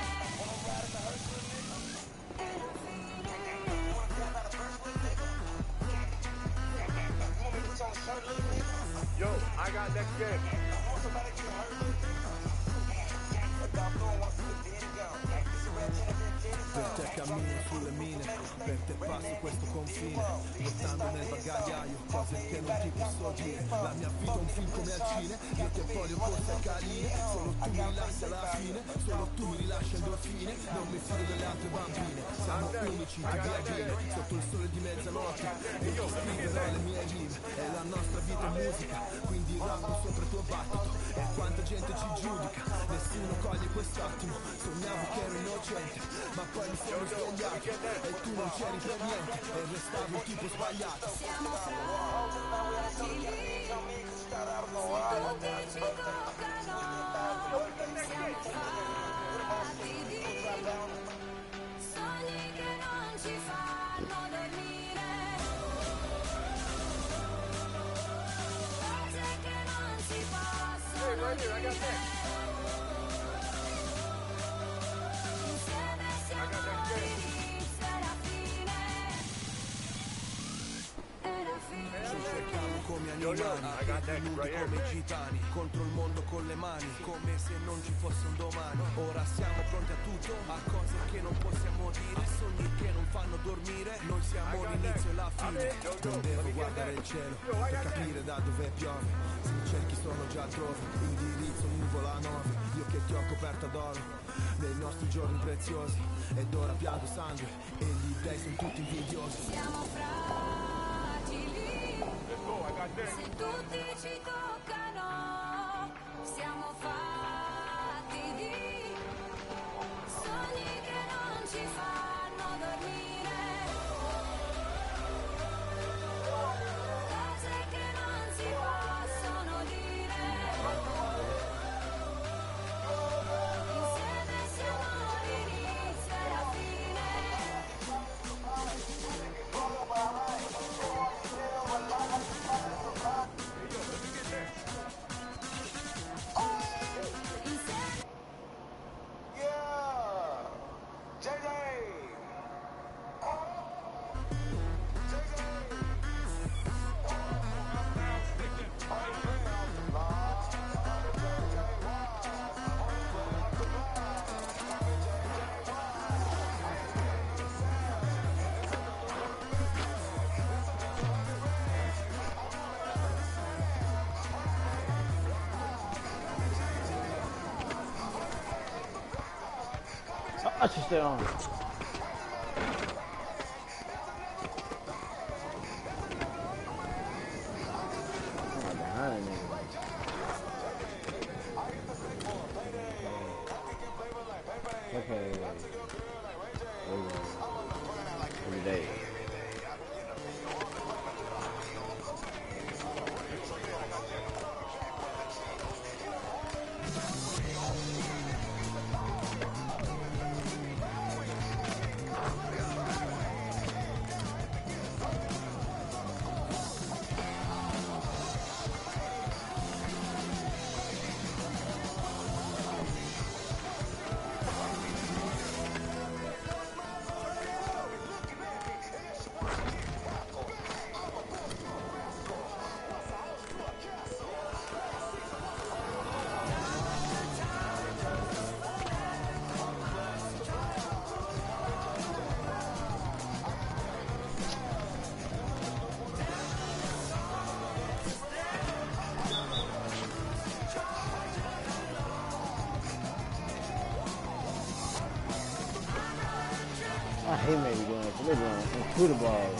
Yo, I got next game. Per te cammino sulle mine, per te passo questo confine, portando nel bagagliaio cose che non ti posso dire. La mia vita è un film come al cine, io ti polio corse a caline. Solo tu mi rilassi alla fine, solo tu mi rilasci endorfine. Non mi fido delle altre bambine, siamo unici, ti via bene, sotto il sole di mezzanotte. Io scriverò le mie rime, e la nostra vita è musica, quindi rappo sopra il tuo battito. E quanta gente ci giudica, nessuno coglie quest'attimo. Sognavo che ero innocente, ma poi mi sono svegliato e tu non c'eri per niente e restavo il tipo sbagliato. Siamo fragili, se tutti ci toccano, siamo fatti di sogni che non ci fanno dormire, cose che non si possono dire. Insieme siamo l'inizio e la fine. E la fine. come animali, nudi come gitani, contro il mondo con le mani, come se non ci fosse un domani. Ora siamo pronti a tutto, a cose che non possiamo dire, sogni che non fanno dormire. Noi siamo l'inizio e la fine. Non devo guardare il cielo per capire da dove piove. Se mi cerchi sono già altrove, indirizzo nuvola 9. Io che ti ho coperto d'oro nei nostri giorni preziosi, ed ora piango sangue e gli dei sono tutti invidiosi. Siamo fragili, se tutti ci toccano, siamo fatti di sogni che non ci fanno dormire, cose che non si possono dire. Insieme siamo l'inizio e la fine. Ah, ci stiamo. Okay. Every day. I hate maybe doing it. They're doing it through the ball.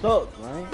sucks, man.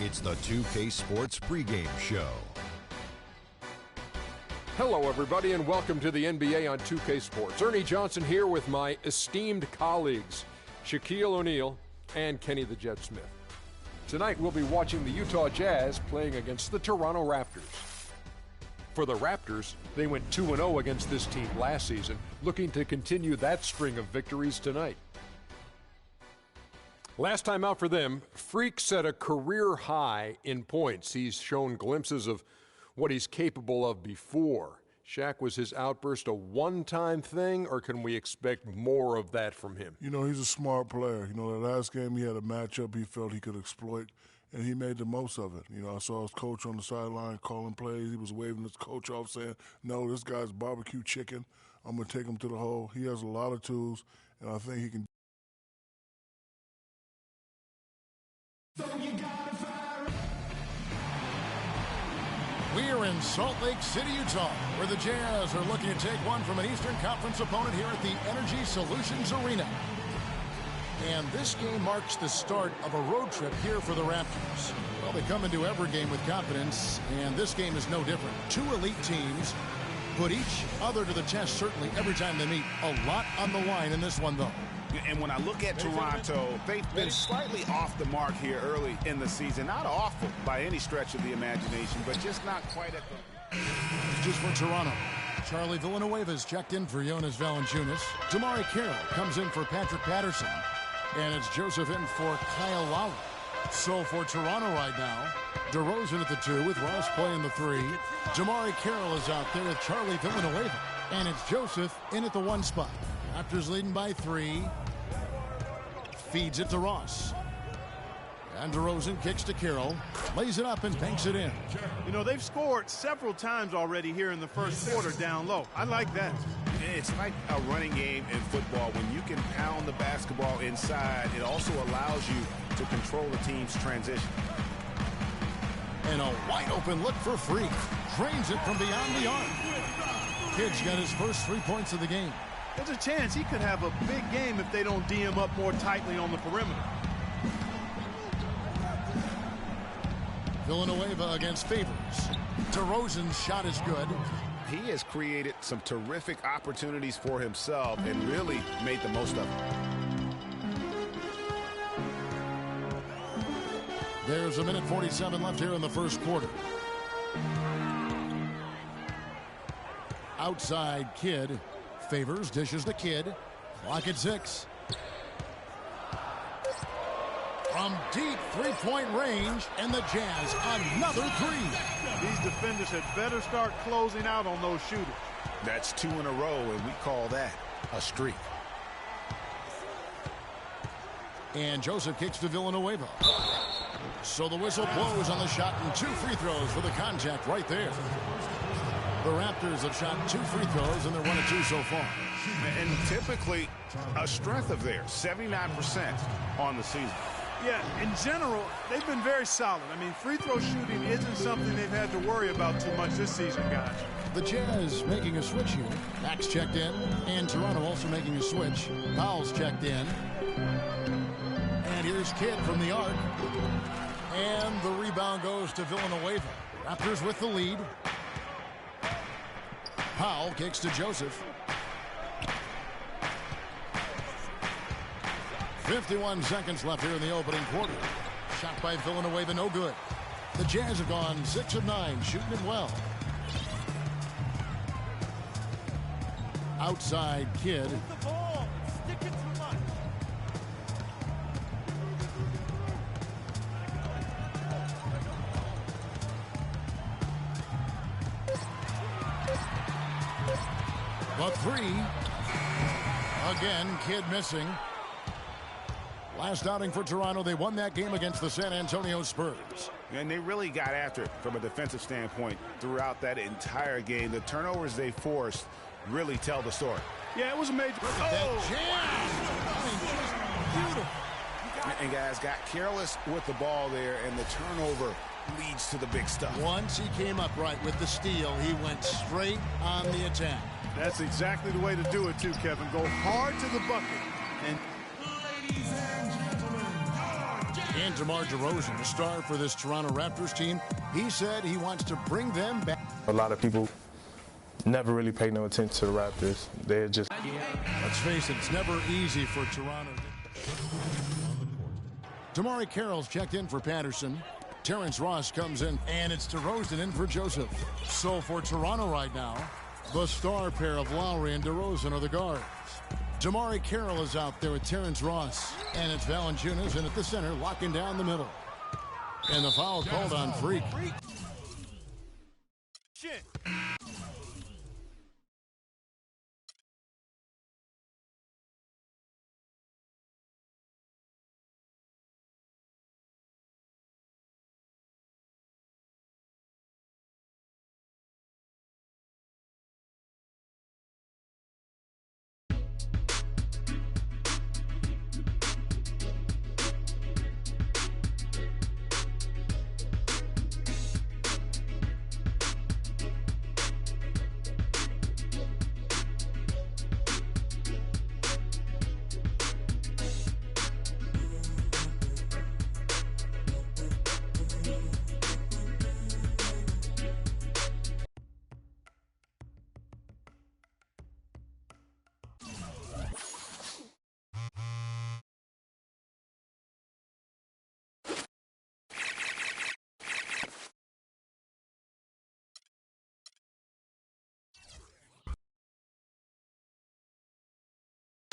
It's the 2K Sports pregame show. Hello, everybody, and welcome to the NBA on 2K Sports. Ernie Johnson here with my esteemed colleagues, Shaquille O'Neal and Kenny the Jet Smith. Tonight, we'll be watching the Utah Jazz playing against the Toronto Raptors. For the Raptors, they went 2-0 against this team last season, looking to continue that string of victories tonight. Last time out for them, Freak set a career high in points. He's shown glimpses of what he's capable of before. Shaq, was his outburst a one-time thing, or can we expect more of that from him? You know, he's a smart player. You know, the last game he had a matchup he felt he could exploit, and he made the most of it. You know, I saw his coach on the sideline calling plays. He was waving his coach off saying, no, this guy's barbecue chicken. I'm going to take him to the hole. He has a lot of tools, and I think he can. We're in Salt Lake City, Utah, where the Jazz are looking to take one from an Eastern Conference opponent here at the Energy Solutions Arena. And this game marks the start of a road trip here for the Raptors. Well, they come into every game with confidence, and this game is no different. Two elite teams put each other to the test, certainly, every time they meet. A lot on the line in this one, though. And when I look at Toronto, they've been slightly off the mark here early in the season. Not awful by any stretch of the imagination, but just not quite at the... Just for Toronto, Charlie Villanueva's checked in for Jonas Valanciunas. Damari Carroll comes in for Patrick Patterson. And it's Joseph in for Kyle Lowry. So for Toronto right now, DeRozan at the 2 with Ross playing the 3. Damari Carroll is out there with Charlie Villanueva. And it's Joseph in at the 1 spot. Raptors leading by 3. Feeds it to Ross. And DeRozan kicks to Carroll. Lays it up and banks it in. You know, they've scored several times already here in the first quarter down low. I like that. It's like a running game in football. When you can pound the basketball inside, it also allows you to control the team's transition. And a wide open look for Freak. Drains it from beyond the arc. Kid's got his first 3 points of the game. There's a chance he could have a big game if they don't D him up more tightly on the perimeter. Villanueva against Favors. DeRozan's shot is good. He has created some terrific opportunities for himself and really made the most of it. There's 1:47 left here in the first quarter. Outside Kidd. Favors dishes the Kidd. Clock at 6. From deep three-point range, and the Jazz another 3. These defenders had better start closing out on those shooters. That's 2 in a row, and we call that a streak. And Joseph kicks to Villanueva. So the whistle blows on the shot, and 2 free throws for the contact right there. The Raptors have shot 2 free throws, and they're 1 of 2 so far. And typically a strength of theirs, 79% on the season. Yeah, in general, they've been very solid. I mean, free throw shooting isn't something they've had to worry about too much this season, guys. The Jazz making a switch here. Max checked in, and Toronto also making a switch. Powell's checked in. And Here's Kidd from the arc. And the rebound goes to Villanueva. Raptors with the lead. Powell kicks to Joseph. 51 seconds left here in the opening quarter. Shot by Villanueva, no good. The Jazz have gone 6 of 9, shooting it well. Outside Kidd. The ball. Stick it to line. The three. Again, Kidd missing. Last outing for Toronto, they won that game against the San Antonio Spurs. And they really got after it from a defensive standpoint throughout that entire game. The turnovers they forced really tell the story. Yeah, it was a major. Look at that jam. I mean, just beautiful. And guys got careless with the ball there, and the turnover leads to the big stuff. Once he came up right with the steal, he went straight on the attack. That's exactly the way to do it, too, Kevin. Go hard to the bucket. And DeMar DeRozan, the star for this Toronto Raptors team, he said he wants to bring them back. A lot of people never really pay no attention to the Raptors. They're just... Let's face it, it's never easy for Toronto. Damari Carroll's checked in for Patterson. Terrence Ross comes in, and it's DeRozan in for Joseph. So for Toronto right now, the star pair of Lowry and DeRozan are the guards. Damari Carroll is out there with Terrence Ross, and it's Valanciunas in at the center, locking down the middle. And the foul called on Freak. Shit.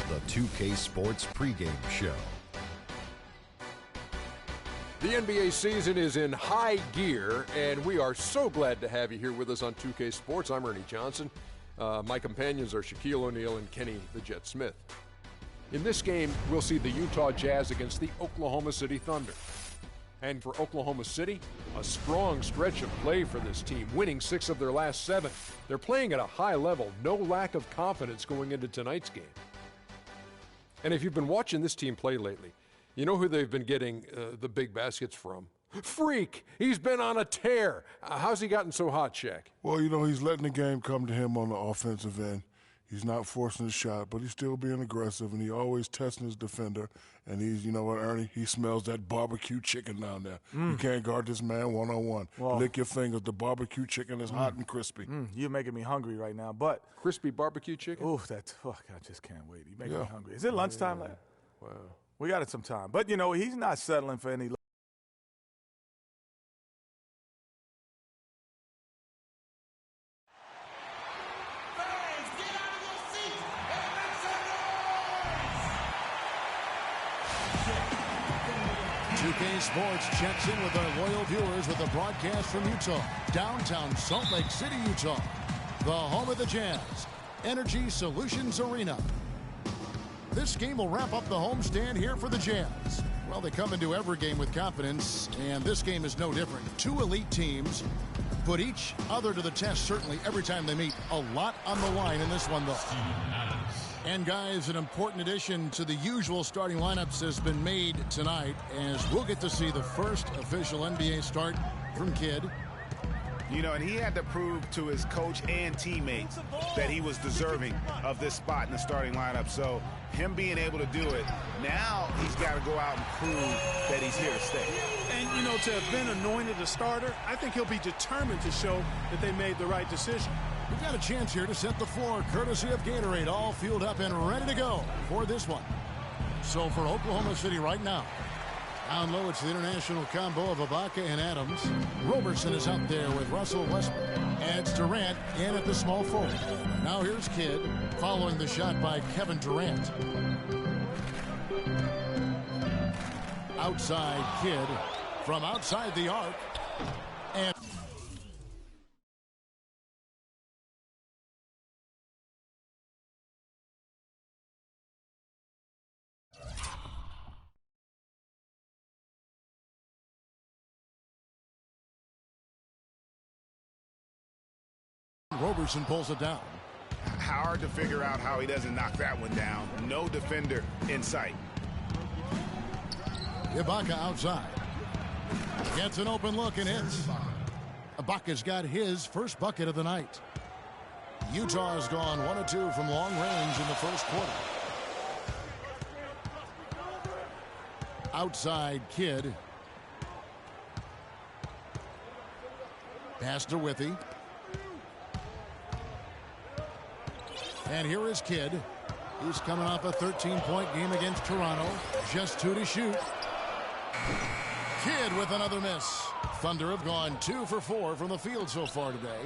The 2K Sports pregame show. The NBA season is in high gear, and we are so glad to have you here with us on 2K Sports. I'm Ernie Johnson. My companions are Shaquille O'Neal and Kenny the Jet Smith. In this game, we'll see the Utah Jazz against the Oklahoma City Thunder. And for Oklahoma City, a strong stretch of play for this team, winning 6 of their last 7. They're playing at a high level, no lack of confidence going into tonight's game. And if you've been watching this team play lately, you know who they've been getting the big baskets from? Freak! He's been on a tear. How's he gotten so hot, Shaq? Well, you know, he's letting the game come to him on the offensive end. He's not forcing the shot, but he's still being aggressive, and he's always testing his defender. And he's, you know what, Ernie, he smells that barbecue chicken down there. You can't guard this man one-on-one. Well, lick your fingers. The barbecue chicken is hot and crispy. You're making me hungry right now, but... Crispy barbecue chicken? Ooh, I just can't wait. You make me hungry. Is it lunchtime? Wow. We got it some time. But, you know, he's not settling for any... Sports checks in with our loyal viewers with a broadcast from Utah, downtown Salt Lake City, Utah, the home of the Jazz, Energy Solutions Arena. This game will wrap up the homestand here for the Jazz. Well, they come into every game with confidence, and this game is no different. 2 elite teams put each other to the test, certainly, every time they meet. A lot on the line in this one, though. And, guys, an important addition to the usual starting lineups has been made tonight, as we'll get to see the first official NBA start from Kidd. You know, and he had to prove to his coach and teammates that he was deserving of this spot in the starting lineup. So him being able to do it, now he's got to go out and prove that he's here to stay. And, you know, to have been anointed a starter, I think he'll be determined to show that they made the right decision. We've got a chance here to set the floor, courtesy of Gatorade, all fueled up and ready to go for this one. So for Oklahoma City right now, down low, it's the international combo of Ibaka and Adams. Roberson is up there with Russell Westbrook. And it's Durant in at the small forward. Now here's Kidd following the shot by Kevin Durant. Outside Kidd from outside the arc. And Roberson pulls it down. Hard to figure out how he doesn't knock that one down. No defender in sight. Ibaka outside. Gets an open look and hits. Ibaka's got his first bucket of the night. Utah has gone 1 of 2 from long range in the first quarter. Outside Kidd. Pass to Withy. And here is Kidd. He's coming off a 13-point game against Toronto. Just 2 to shoot. Kidd with another miss. Thunder have gone 2 for 4 from the field so far today.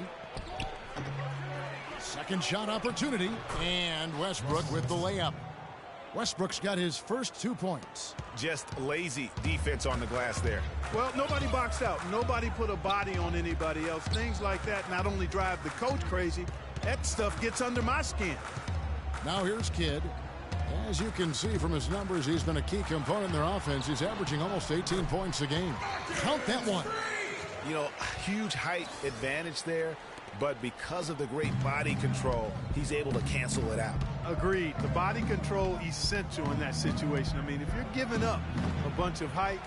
Second shot opportunity. And Westbrook with the layup. Westbrook's got his first 2 points. Just lazy defense on the glass there. Well, nobody boxed out. Nobody put a body on anybody else. Things like that not only drive the coach crazy, that stuff gets under my skin. Now here's Kidd. As you can see from his numbers, he's been a key component in their offense. He's averaging almost 18 points a game. Count that one. You know, huge height advantage there, but because of the great body control, he's able to cancel it out. Agreed. The body control essential in that situation. I mean, if you're giving up a bunch of height,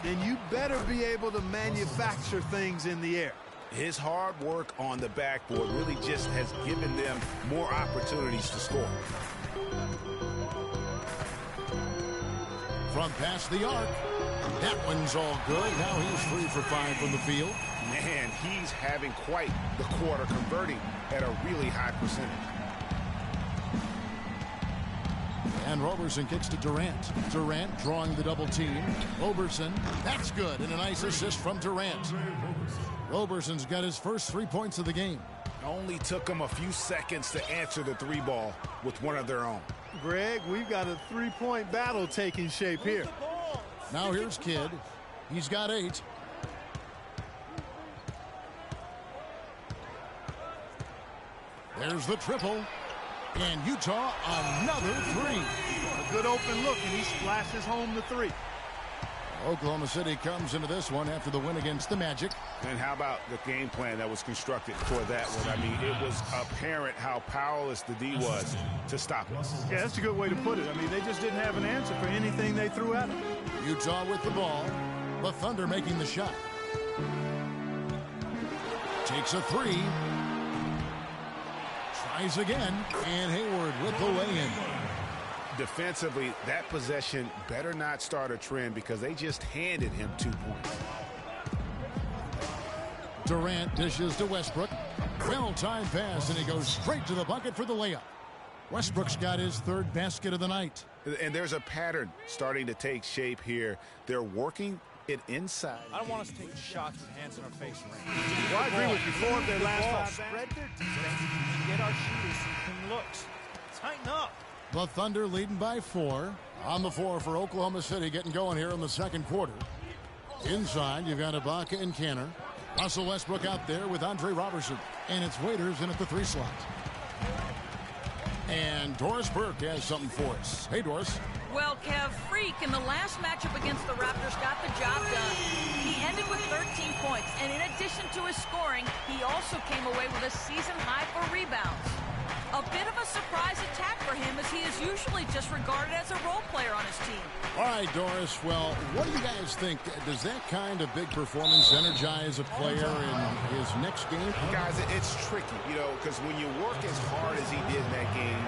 then you better be able to manufacture things in the air. His hard work on the backboard really just has given them more opportunities to score. From past the arc. That one's all good. Now he's 3 for 5 from the field. Man, he's having quite the quarter, converting at a really high percentage. And Roberson kicks to Durant. Durant drawing the double team. Roberson, that's good. And a nice assist from Durant. Roberson's got his first 3 points of the game. Only took him a few seconds to answer the 3-ball with one of their own. Greg, we've got a 3-point battle taking shape here. Now here's Kidd. He's got 8. There's the triple. And Utah, another 3. A good open look, and he splashes home the 3. Oklahoma City comes into this one after the win against the Magic. And how about the game plan that was constructed for that one? I mean, it was apparent how powerless the D was to stop us. Yeah, that's a good way to put it. I mean, they just didn't have an answer for anything they threw at them. Utah with the ball. The Thunder making the shot. Takes a 3. Tries again. And Hayward with the lay-in. Defensively, that possession better not start a trend because they just handed him 2 points. Durant dishes to Westbrook. Well-timed pass, and he goes straight to the bucket for the layup. Westbrook's got his 3rd basket of the night. And there's a pattern starting to take shape here. They're working it inside. I don't want us to take shots with hands in our face. Well, I agree with you. 4 of their last 5. Spread their defense. Get our shooters some clean looks. Tighten up. The Thunder leading by 4. On the floor for Oklahoma City, getting going here in the second quarter. Inside, you've got Ibaka and Kanter. Russell Westbrook out there with Andre Robertson. And it's Waiters in at the 3 slot. And Doris Burke has something for us. Hey, Doris. Well, Kev, Freak in the last matchup against the Raptors got the job done. He ended with 13 points, and in addition to his scoring, he also came away with a season high for rebounds. A bit of a surprise attack for him, as he is usually just regarded as a role player on his team. All right, Doris, well, what do you guys think? Does that kind of big performance energize a player in his next game? Guys, it's tricky, you know, because when you work as hard as he did in that game,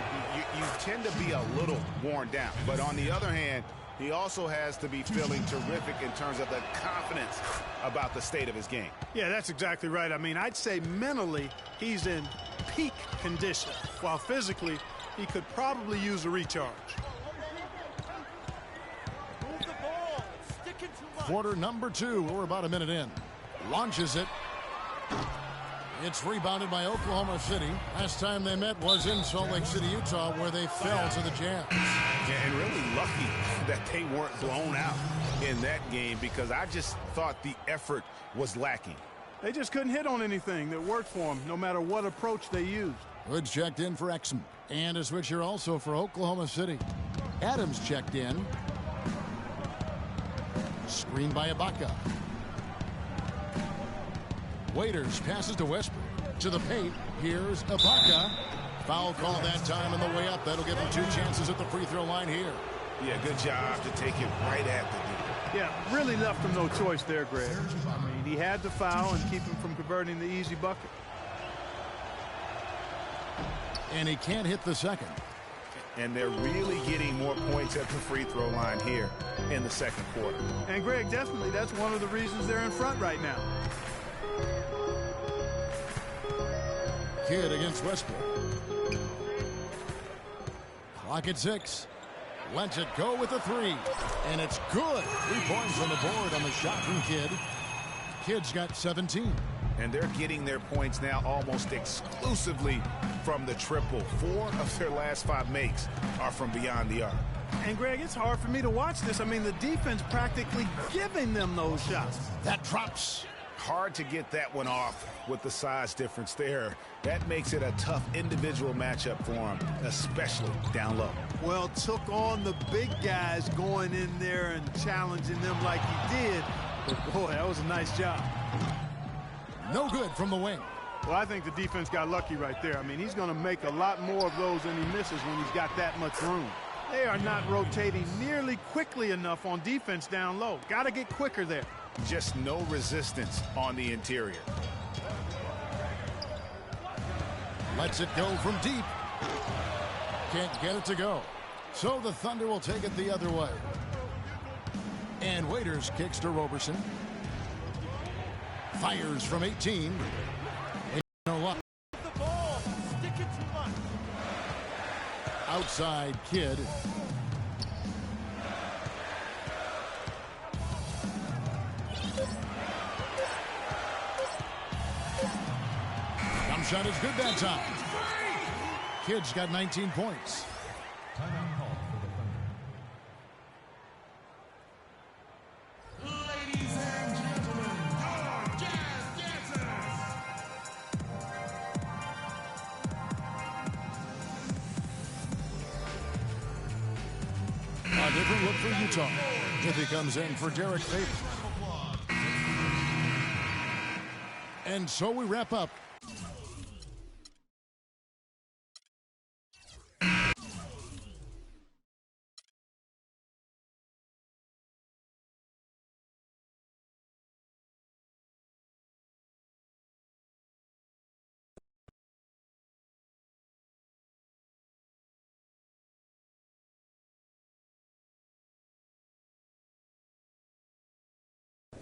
you tend to be a little worn down. But on the other hand, he also has to be feeling terrific in terms of the confidence about the state of his game. Yeah, that's exactly right. I mean, I'd say mentally he's in peak condition, while physically he could probably use a recharge. Move the ball. It's sticking too much. Quarter number 2. We're about a minute in. Launches it. It's rebounded by Oklahoma City. Last time they met was in Salt Lake City, Utah, where they fell to the Jazz. Yeah, and really lucky that they weren't blown out in that game, because I just thought the effort was lacking. They just couldn't hit on anything that worked for them, no matter what approach they used. Woods checked in for Exum. And a switcher also for Oklahoma City. Adams checked in. Screen by Ibaka. Waiters passes to Westbrook. To the paint. Here's Ibaka. Foul call that time on the way up. That'll give him 2 chances at the free throw line here. Yeah, good job to take it right at the dude. Yeah, really left him no choice there, Greg. I mean, he had to foul and keep him from converting the easy bucket. And he can't hit the second. And they're really getting more points at the free throw line here in the second quarter. And, Greg, definitely that's one of the reasons they're in front right now. Kidd against Westbrook. Clock at 6. Lets it go with a 3. And it's good. 3 points on the board on the shot from Kidd. Kidd's got 17. And they're getting their points now almost exclusively from the triple. 4 of their last 5 makes are from beyond the arc. And, Greg, it's hard for me to watch this. I mean, the defense practically giving them those shots. That drops. Hard to get that one off with the size difference there. That makes it a tough individual matchup for him, especially down low. Well, took on the big guys going in there and challenging them like he did. But, boy, that was a nice job. No good from the wing. Well, I think the defense got lucky right there. I mean, he's going to make a lot more of those than he misses when he's got that much room. They are not rotating nearly quickly enough on defense down low. Got to get quicker there. Just no resistance on the interior. Lets it go from deep. Can't get it to go. So the Thunder will take it the other way. And Waiters kicks to Roberson. Fires from 18. No luck. The ball. Stick it too much. Outside Kidd. Jump shot is good that time. Kidd's got 19 points. Ladies and gentlemen, your jazz dancers. A different look for Utah. Tiffy comes in for Derek Favors. And so we wrap up.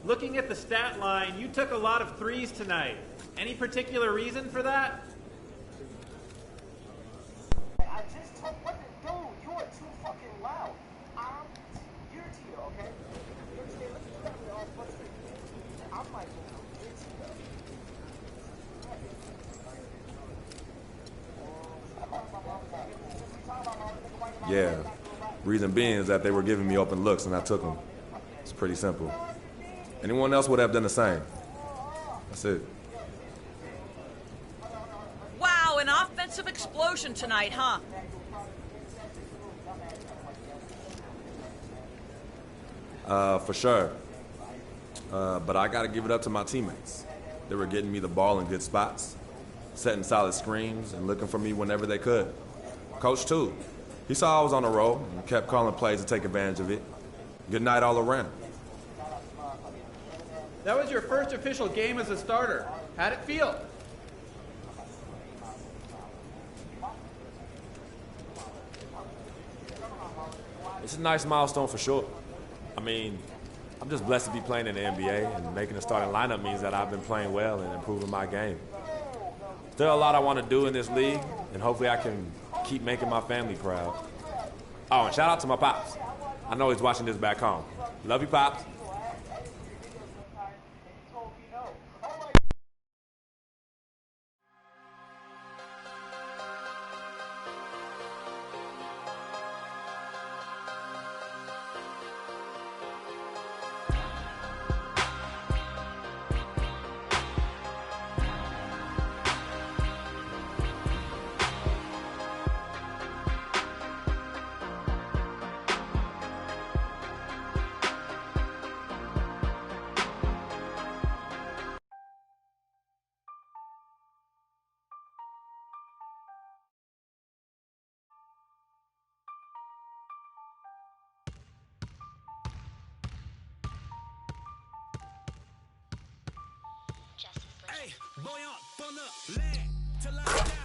Looking at the stat line, you took a lot of threes tonight. Any particular reason for that? I just told what the dude, you are too fucking loud. You're Tito, okay? You're Tito. Let's do that with all fucking. I'm like, Yeah. Reason being is that they were giving me open looks and I took them. It's pretty simple. Anyone else would have done the same. That's it. Wow, an offensive explosion tonight, huh? For sure. But I got to give it up to my teammates. They were getting me the ball in good spots. setting solid screens and looking for me whenever they could. Coach, too. He saw I was on a roll and kept calling plays to take advantage of it. Good night all around. That was your first official game as a starter. How'd it feel? It's a nice milestone for sure. I mean, I'm just blessed to be playing in the NBA, and making the starting lineup means that I've been playing well and improving my game. Still a lot I want to do in this league, and hopefully I can keep making my family proud. Oh, and shout out to my pops. I know he's watching this back home. Love you, Pops. Hey, boy up on the land till I die.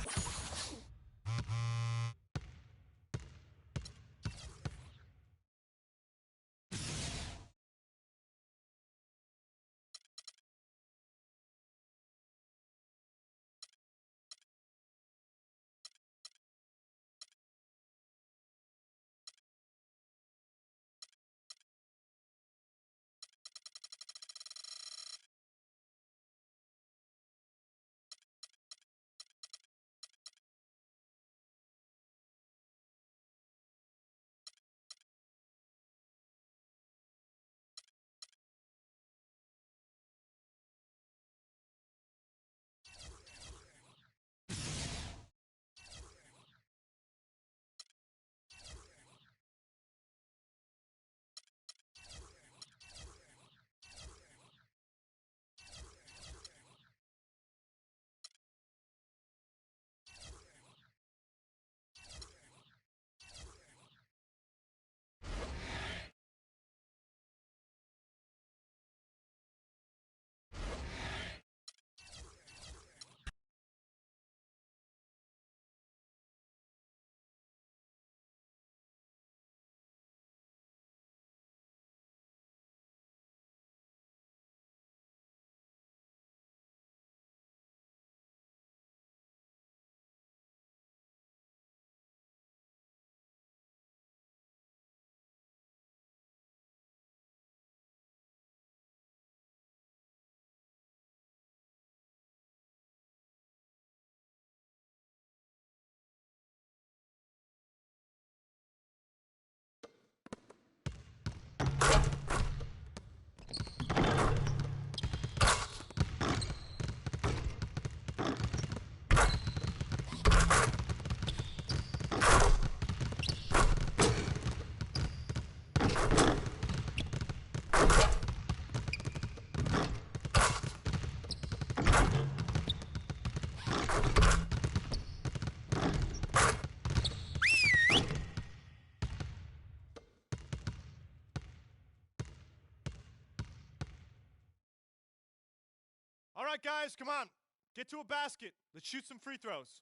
All right, guys, come on. Get to a basket. Let's shoot some free throws.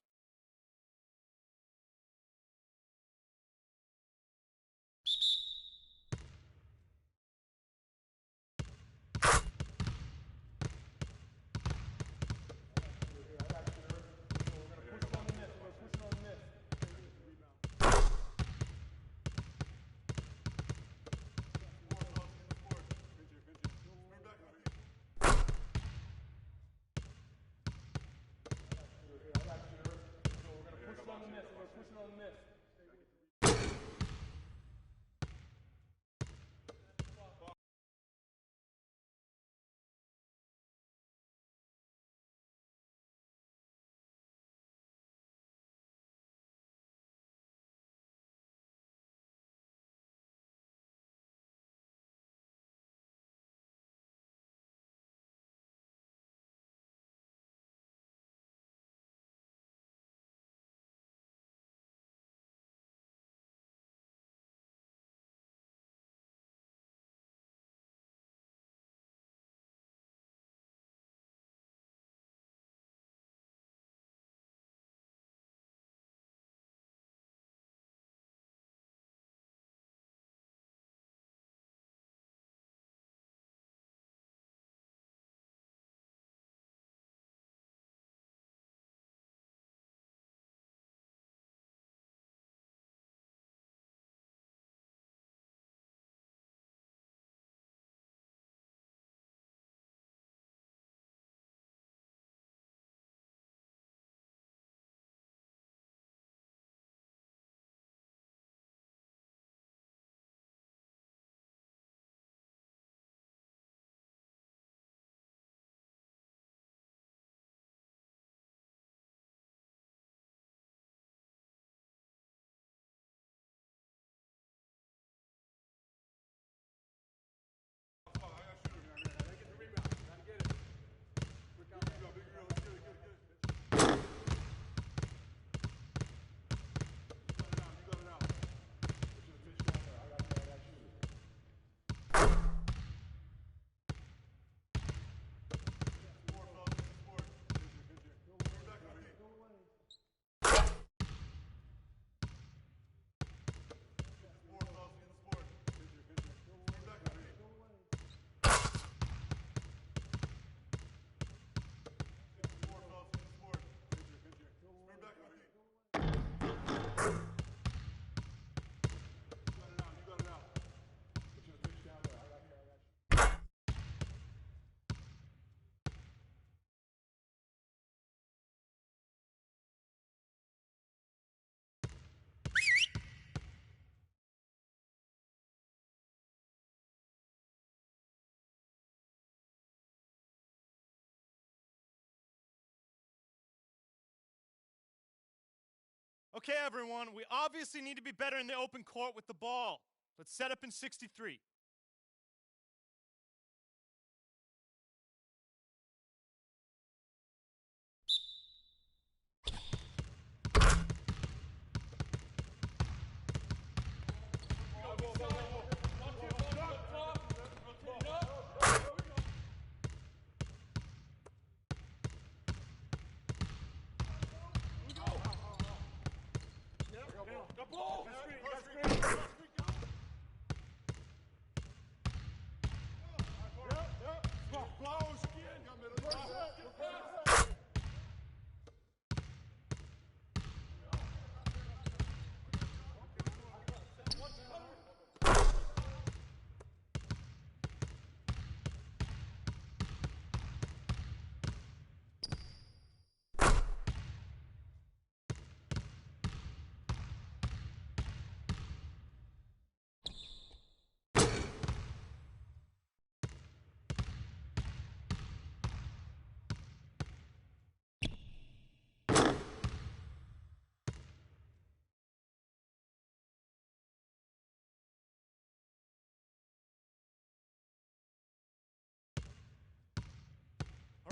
Okay, everyone, we obviously need to be better in the open court with the ball. Let's set up in 63.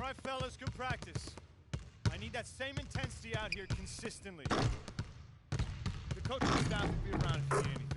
All right, fellas, good practice. I need that same intensity out here consistently. The coaching staff will be around if you need anything.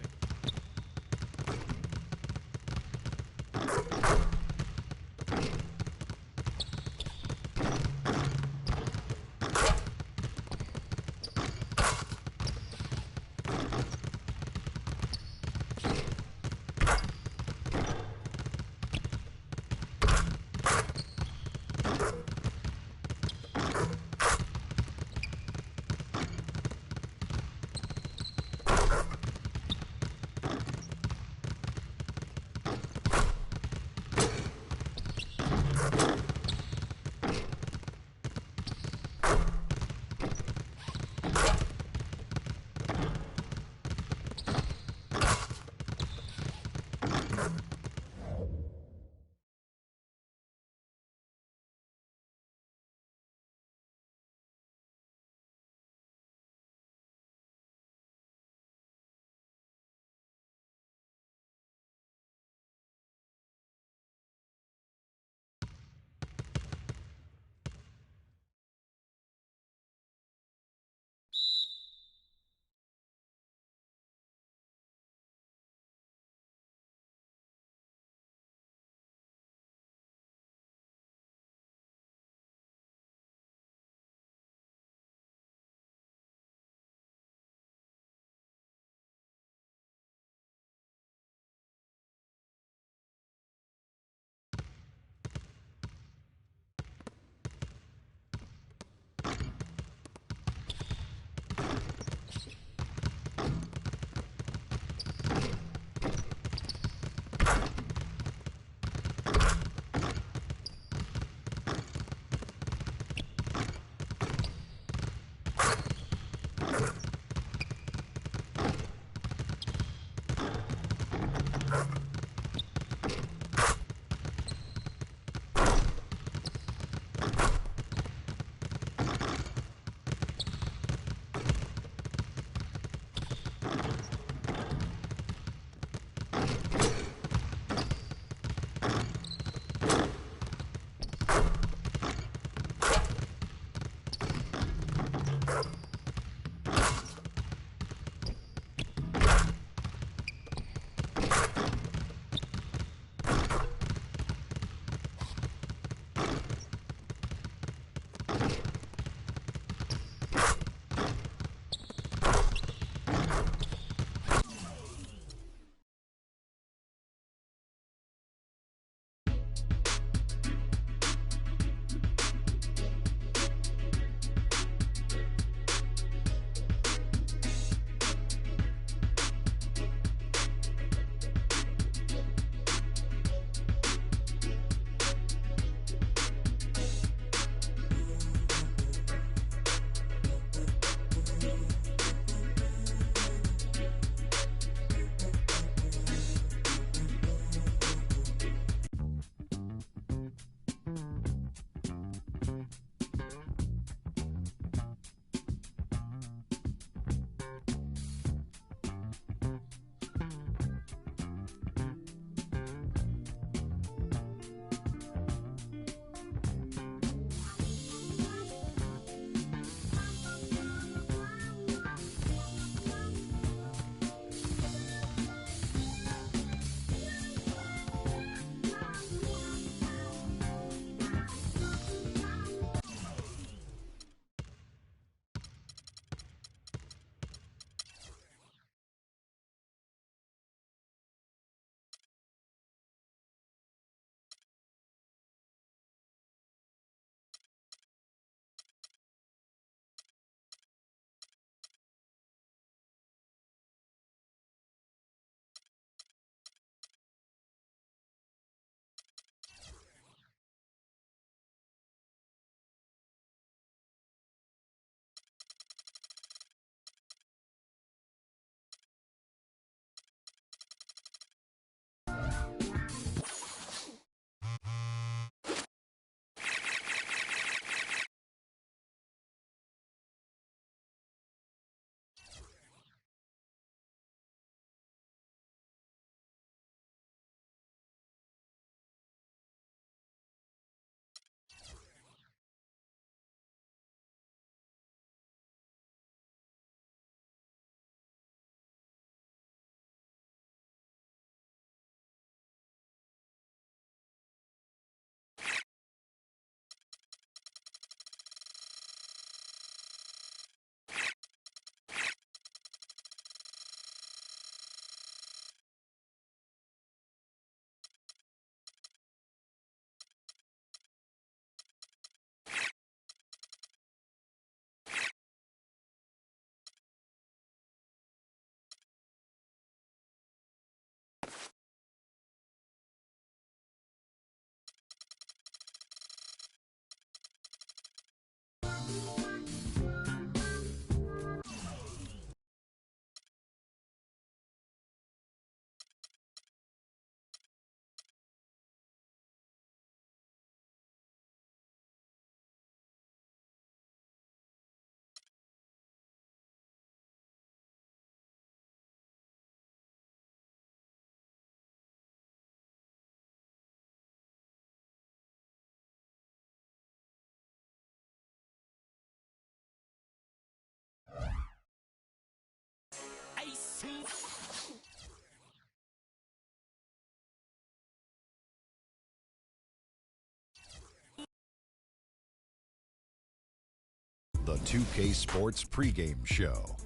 The 2K Sports pregame show.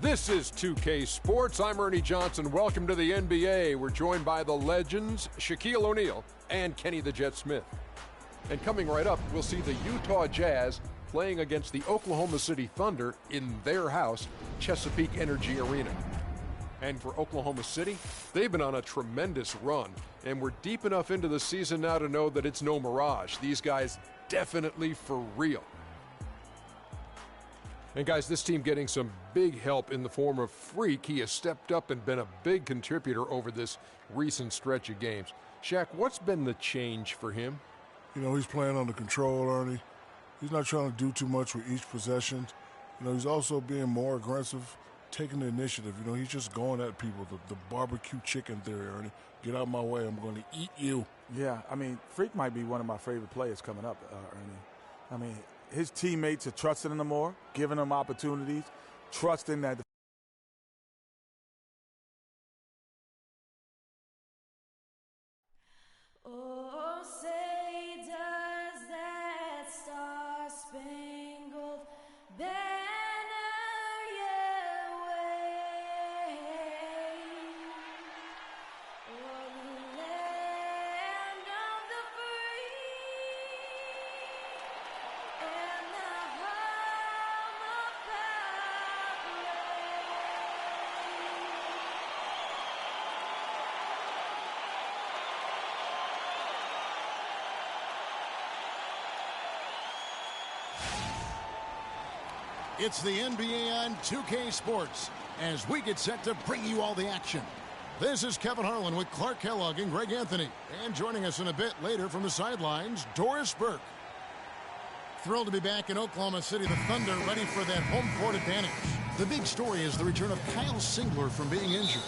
This is 2K Sports. I'm Ernie Johnson. Welcome to the NBA. We're joined by the legends Shaquille O'Neal and Kenny the Jet Smith. And coming right up, we'll see the Utah Jazz playing against the Oklahoma City Thunder in their house, Chesapeake Energy Arena. And for Oklahoma City, they've been on a tremendous run, and we're deep enough into the season now to know that it's no mirage. These guys definitely for real. And guys, this team getting some big help in the form of Freak. He has stepped up and been a big contributor over this recent stretch of games. Shaq, what's been the change for him? You know, he's playing under control, Ernie. He's not trying to do too much with each possession. You know, he's also being more aggressive, taking the initiative. You know, he's just going at people. The barbecue chicken theory, Ernie. Get out of my way. I'm going to eat you. Yeah, I mean, Freak might be one of my favorite players coming up, Ernie. I mean, his teammates are trusting him more, giving him opportunities, trusting that. Oh, say does that star-spangled banner yet wave o'er the land of the free and the home of It's the NBA on 2K Sports as we get set to bring you all the action. This is Kevin Harlan with Clark Kellogg and Greg Anthony. And joining us in a bit later from the sidelines, Doris Burke. Thrilled to be back in Oklahoma City. The Thunder ready for that home court advantage. The big story is the return of Kyle Singler from being injured.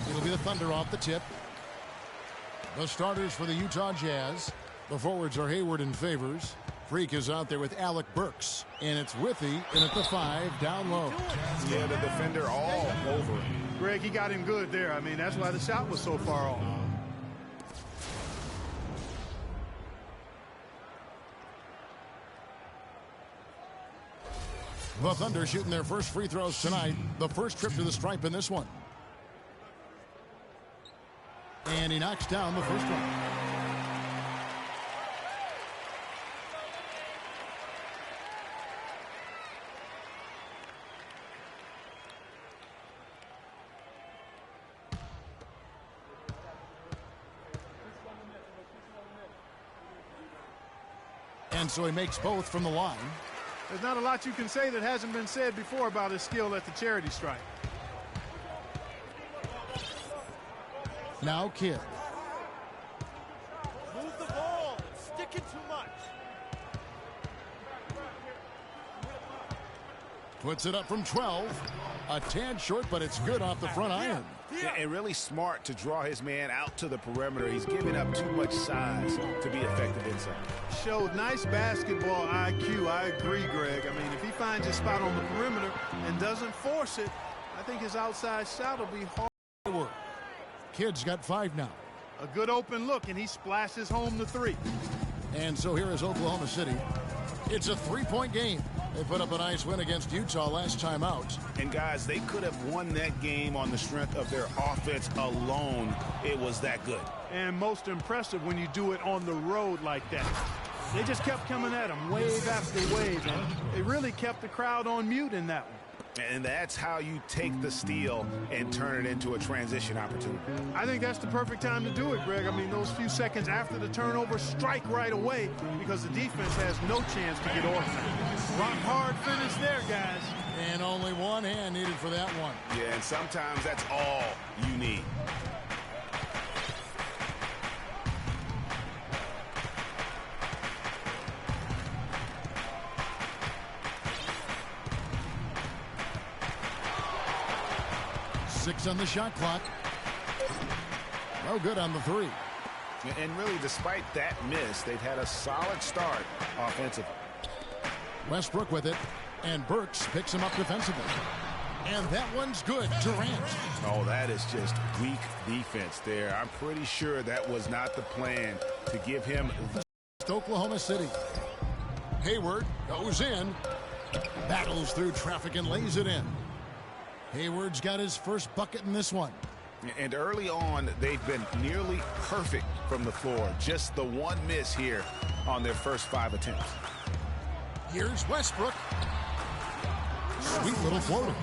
It'll be the Thunder off the tip. The starters for the Utah Jazz. The forwards are Hayward and Favors. Freak is out there with Alec Burks. And it's Withy in at the 5 down low. Yeah, the defender all over him. Greg, he got him good there. I mean, that's why the shot was so far off. The Thunder shooting their first free throws tonight. The first trip to the stripe in this one. And he knocks down the first one. And so he makes both from the line. There's not a lot you can say that hasn't been said before about his skill at the charity stripe. Now Kidd. Move the ball. It's sticking too much. Puts it up from 12. A tad short, but it's good off the front iron. Yeah, and really smart to draw his man out to the perimeter. He's giving up too much size to be effective inside. Showed nice basketball IQ. I agree, Greg. I mean, if he finds his spot on the perimeter and doesn't force it, I think his outside shot will be hard. Kidd's got 5 now. A good open look, and he splashes home the 3. And so here is Oklahoma City. It's a 3-point game. They put up a nice win against Utah last time out. And guys, they could have won that game on the strength of their offense alone. It was that good. And most impressive when you do it on the road like that. They just kept coming at him wave after wave. And they really kept the crowd on mute in that one. And that's how you take the steal and turn it into a transition opportunity. I think that's the perfect time to do it, Greg. I mean, those few seconds after the turnover, strike right away because the defense has no chance to get organized. Rock hard finish there, guys. And only one hand needed for that one. Yeah, and sometimes that's all you need. Six on the shot clock. No good on the 3. And really, despite that miss, they've had a solid start offensively. Westbrook with it. And Burks picks him up defensively. And that one's good. Durant. Oh, that is just weak defense there. I'm pretty sure that was not the plan to give him Oklahoma City. Hayward goes in. Battles through traffic and lays it in. Hayward's got his first bucket in this one. And early on, they've been nearly perfect from the floor. Just the one miss here on their first 5 attempts. Here's Westbrook. Sweet little floater.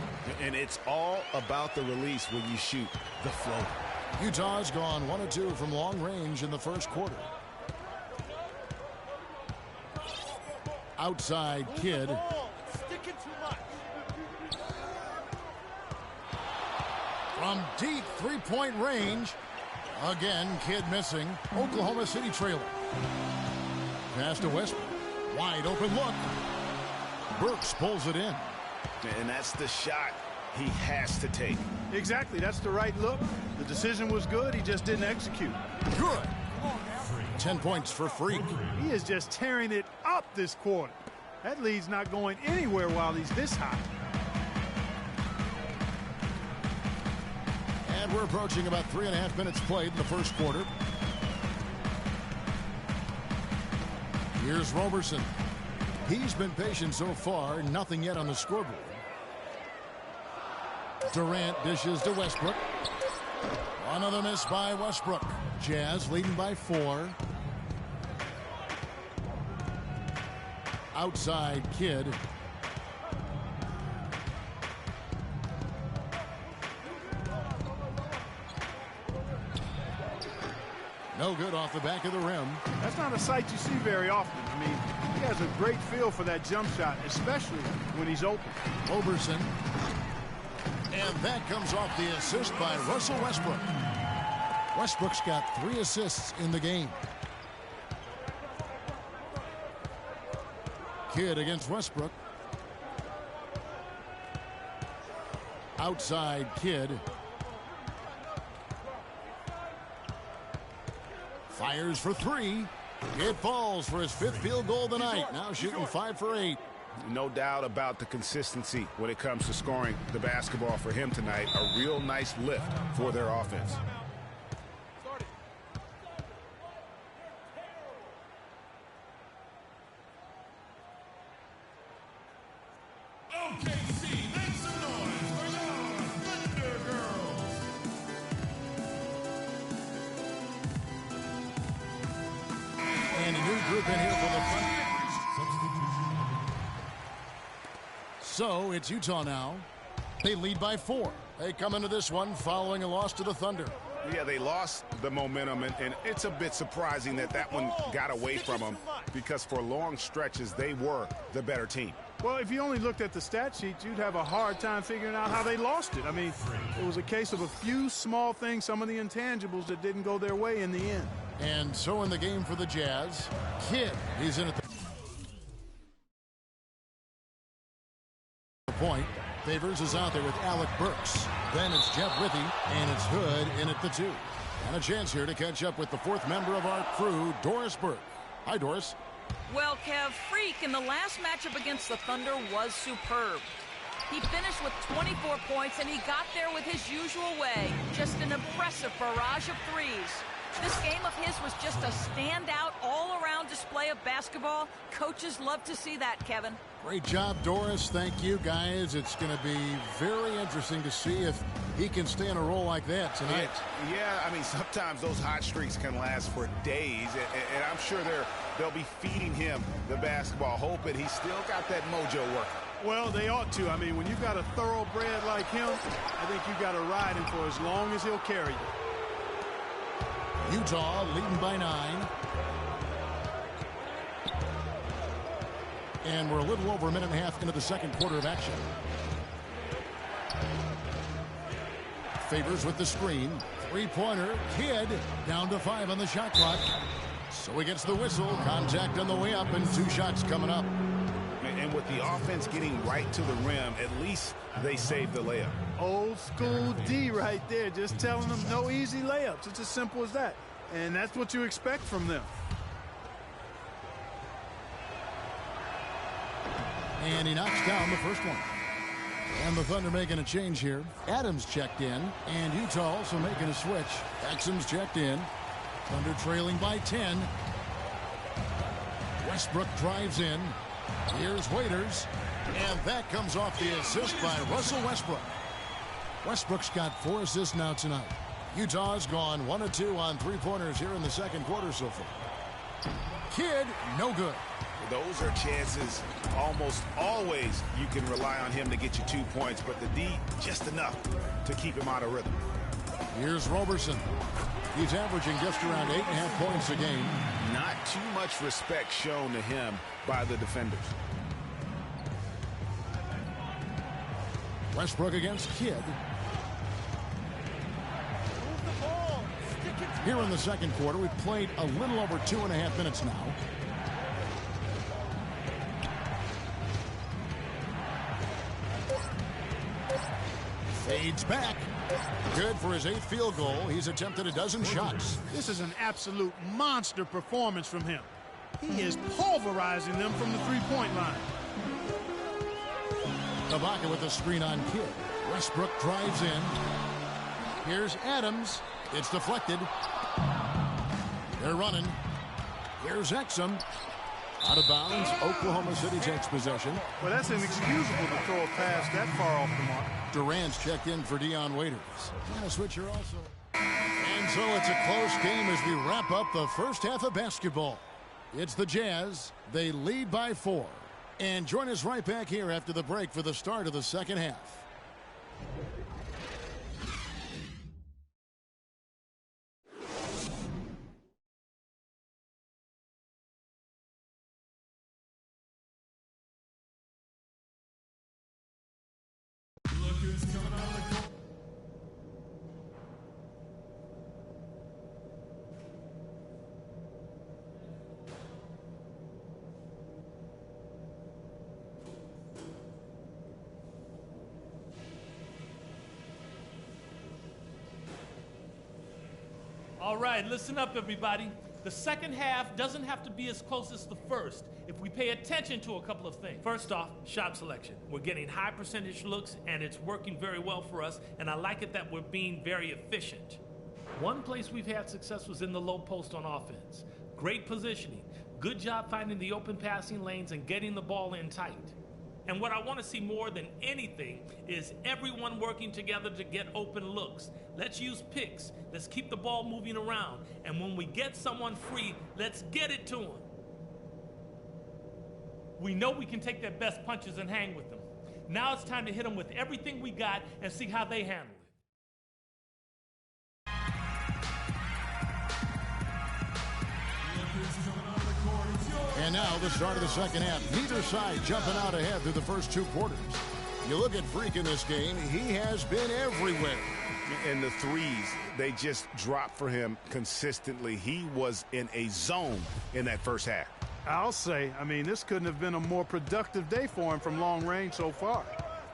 And it's all about the release when you shoot the floater. Utah's gone 1 of 2 from long range in the first quarter. Outside Kidd. From deep three-point range. Again, Kidd missing. Oklahoma City trailing. Pass to Westbrook. Wide open look. Burks pulls it in. And that's the shot he has to take. Exactly. That's the right look. The decision was good. He just didn't execute. Good. 10 points for Freak. He is just tearing it up this quarter. That lead's not going anywhere while he's this hot. And we're approaching about 3.5 minutes played in the first quarter. Here's Roberson. He's been patient so far. Nothing yet on the scoreboard. Durant dishes to Westbrook. Another miss by Westbrook. Jazz leading by 4. Outside Kidd. No good off the back of the rim. That's not a sight you see very often. I mean, he has a great feel for that jump shot, especially when he's open. Roberson. And that comes off the assist by Russell Westbrook. Westbrook's got 3 assists in the game. Kidd against Westbrook. Outside Kidd. Fires for 3. It falls for his 5th field goal of the night. Now shooting 5 for 8. No doubt about the consistency when it comes to scoring the basketball for him tonight. A real nice lift for their offense. And a new group in here for the Thunder. So it's Utah now. They lead by 4. They come into this one following a loss to the Thunder. Yeah, they lost the momentum, and it's a bit surprising that that one got away from them because for long stretches they were the better team. Well, if you only looked at the stat sheet, you'd have a hard time figuring out how they lost it. I mean, it was a case of a few small things, some of the intangibles that didn't go their way in the end. And so in the game for the Jazz, Kidd, he's in at the point. Favors is out there with Alec Burks. Then it's Jeff Withy, and it's Hood in at the 2. And a chance here to catch up with the 4th member of our crew, Doris Burke. Hi, Doris. Well, Kev, Freak in the last matchup against the Thunder was superb. He finished with 24 points, and he got there with his usual way. Just an impressive barrage of threes. This game of his was just a standout, all-around display of basketball. Coaches love to see that, Kevin. Great job, Doris. Thank you, guys. It's going to be very interesting to see if he can stay on a roll like that tonight. Yeah, I mean, sometimes those hot streaks can last for days, and I'm sure they'll be feeding him the basketball, hoping he's still got that mojo working. Well, they ought to. I mean, when you've got a thoroughbred like him, I think you've got to ride him for as long as he'll carry you. Utah leading by 9. And we're a little over a minute and a half into the second quarter of action. Favors with the screen. 3-pointer. Kidd down to 5 on the shot clock. So he gets the whistle. Contact on the way up and 2 shots coming up. And with the offense getting right to the rim, at least they saved the layup. Old school D right there, just telling them no easy layups. It's as simple as that. And that's what you expect from them. And he knocks down the first one. And the Thunder making a change here. Adams checked in, and Utah also making a switch. Exum's checked in. Thunder trailing by 10. Westbrook drives in. Here's Waiters. And that comes off the assist by Russell Westbrook. Westbrook's got 4 assists now tonight. Utah's gone 1 of 2 on three-pointers here in the second quarter so far. Kidd, no good. Those are chances almost always you can rely on him to get you 2 points, but the D just enough to keep him out of rhythm. Here's Roberson. He's averaging just around 8.5 points a game. Not too much respect shown to him by the defenders. Westbrook against Kidd. Here in the second quarter, we've played a little over 2.5 minutes now. Fades back. Good for his 8th field goal. He's attempted a dozen shots. This is an absolute monster performance from him. He is pulverizing them from the three-point line. Ibaka with a screen on Kidd. Westbrook drives in. Here's Adams. It's deflected. They're running. Here's Exum. Out of bounds. Oklahoma City takes possession. Well, that's inexcusable to throw a pass that far off the mark. Durant's checked in for Dion Waiters. And a switcher also. And so it's a close game as we wrap up the first half of basketball. It's the Jazz. They lead by 4. And join us right back here after the break for the start of the second half. All right, listen up, everybody. The second half doesn't have to be as close as the first if we pay attention to a couple of things. First off, shot selection. We're getting high percentage looks, and it's working very well for us, and I like it that we're being very efficient. One place we've had success was in the low post on offense. Great positioning. Good job finding the open passing lanes and getting the ball in tight. And what I want to see more than anything is everyone working together to get open looks. Let's use picks. Let's keep the ball moving around. And when we get someone free, let's get it to them. We know we can take their best punches and hang with them. Now it's time to hit them with everything we got and see how they handle it. And now the start of the second half. Neither side jumping out ahead through the first 2 quarters. You look at Freak in this game, he has been everywhere. And the threes, they just dropped for him consistently. He was in a zone in that first half. I'll say, this couldn't have been a more productive day for him from long range so far.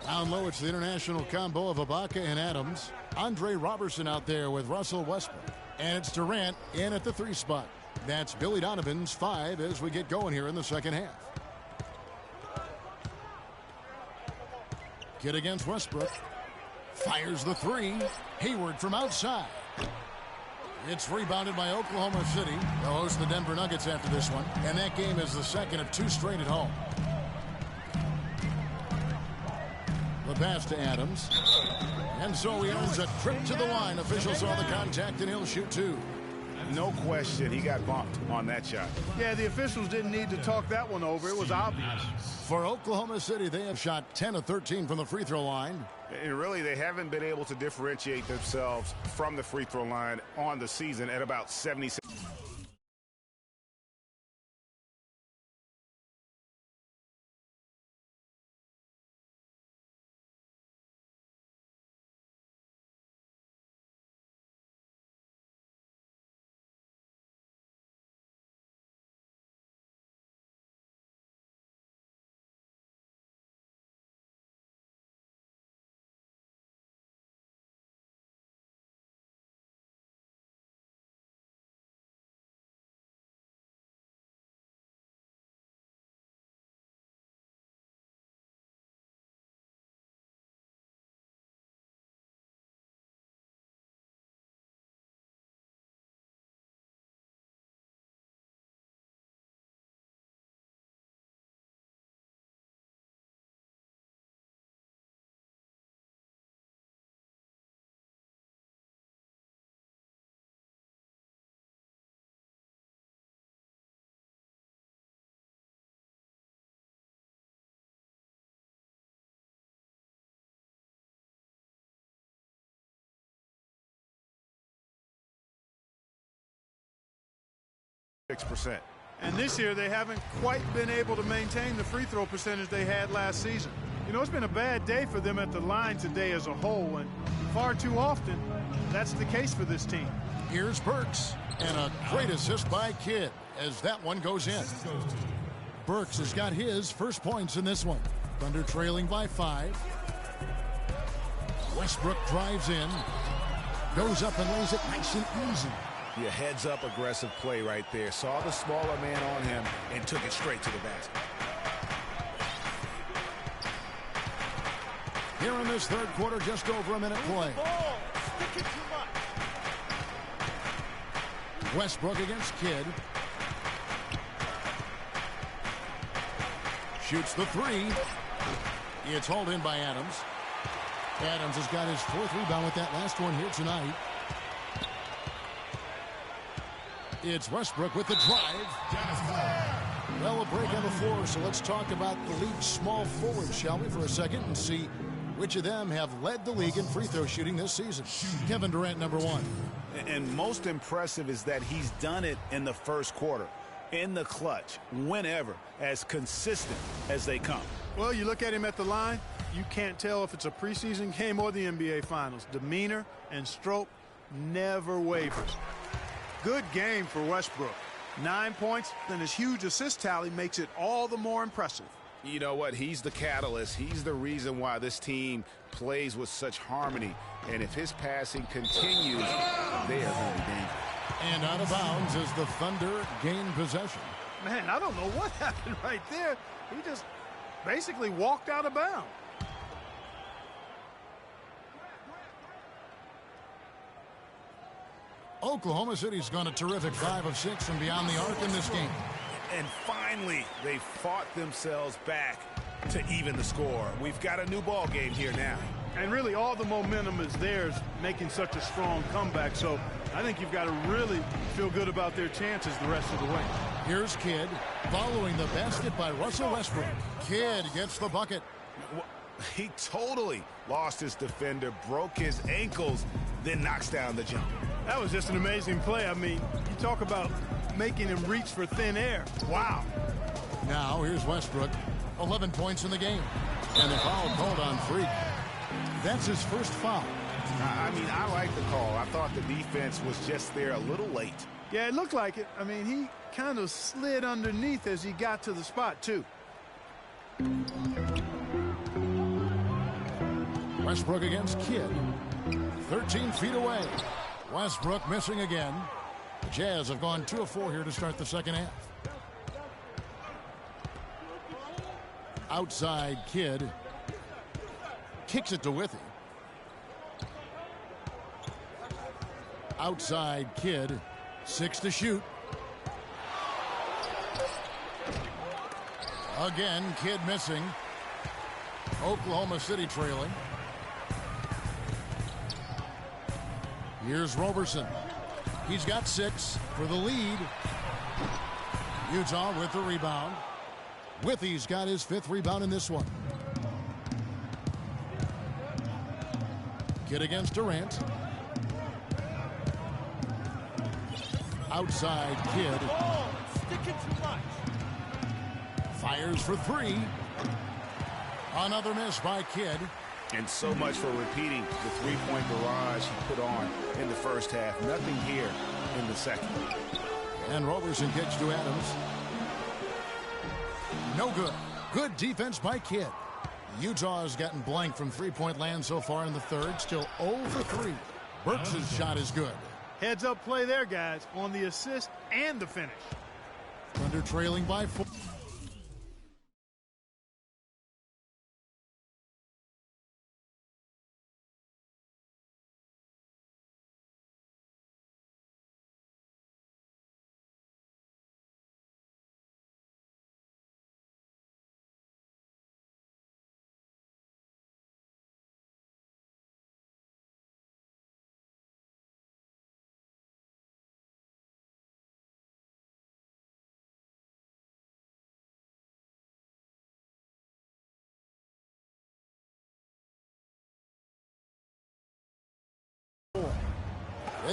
Down low, it's the international combo of Ibaka and Adams. Andre Robertson out there with Russell Westbrook. And it's Durant in at the 3 spot. That's Billy Donovan's 5 as we get going here in the second half. Kidd against Westbrook. Fires the 3. Hayward from outside. It's rebounded by Oklahoma City. They'll host the Denver Nuggets after this one. And that game is the second of 2 straight at home. The pass to Adams. And so he earns a trip to the line. Officials saw the contact and he'll shoot 2. No question, he got bumped on that shot. Yeah, the officials didn't need to talk that one over. It was obvious. For Oklahoma City, they have shot 10 of 13 from the free throw line. And really, they haven't been able to differentiate themselves from the free throw line on the season at about 76. 6%. And this year, they haven't quite been able to maintain the free throw percentage they had last season. You know, it's been a bad day for them at the line today as a whole, and far too often, that's the case for this team. Here's Burks, and a great assist by Kidd as that one goes in. Burks has got his first points in this one. Thunder trailing by 5. Westbrook drives in, goes up and lays it nice and easy. Yeah, heads up aggressive play right there. Saw the smaller man on him and took it straight to the basket. Here in this third quarter, just over a minute play. Westbrook against Kidd. Shoots the 3. It's hauled in by Adams. Adams has got his 4th rebound with that last one here tonight. It's Westbrook with the drive. Well, a break on the floor, so let's talk about the league's small forwards, shall we, for a second, and see which of them have led the league in free throw shooting this season. Kevin Durant, number 1. And most impressive is that he's done it in the first quarter, in the clutch, whenever, as consistent as they come. Well, you look at him at the line, you can't tell if it's a preseason game or the NBA Finals. Demeanor and stroke never wavers. Good game for Westbrook. 9 points, then his huge assist tally makes it all the more impressive. You know what? He's the catalyst. He's the reason why this team plays with such harmony. And if his passing continues, they are going to be dangerous. And out of bounds as the Thunder gain possession. Man, I don't know what happened right there. He just basically walked out of bounds. Oklahoma City's gone a terrific 5 of 6 from beyond the arc in this game. And finally, they fought themselves back to even the score. We've got a new ball game here now. And really, all the momentum is theirs, making such a strong comeback. So I think you've got to really feel good about their chances the rest of the way. Here's Kidd following the basket by Russell Westbrook. Kidd gets the bucket. He totally lost his defender, broke his ankles, then knocks down the jumper. That was just an amazing play. I mean, you talk about making him reach for thin air. Wow. Now here's Westbrook, 11 points in the game. And the foul called on Freak. That's his first foul. I mean, I like the call. I thought the defense was just there a little late. Yeah, it looked like it. I mean, he kind of slid underneath as he got to the spot, too. Westbrook against Kidd. 13 feet away. Westbrook missing again. The Jazz have gone 2 of 4 here to start the second half. Outside Kidd. Kicks it to Withy. Outside Kidd. 6 to shoot. Again, Kidd missing. Oklahoma City trailing. Here's Roberson. He's got 6 for the lead. Utah with the rebound. Withy's got his 5th rebound in this one. Kidd against Durant. Outside Kidd. Fires for 3. Another miss by Kidd. And so much for repeating the three-point barrage he put on in the first half. Nothing here in the second. And Roberson kicks to Adams. No good. Good defense by Kidd. Utah has gotten blank from three-point land so far in the third. Still 0 for 3. Burks' shot is good. Heads-up play there, guys, on the assist and the finish. Thunder trailing by 4.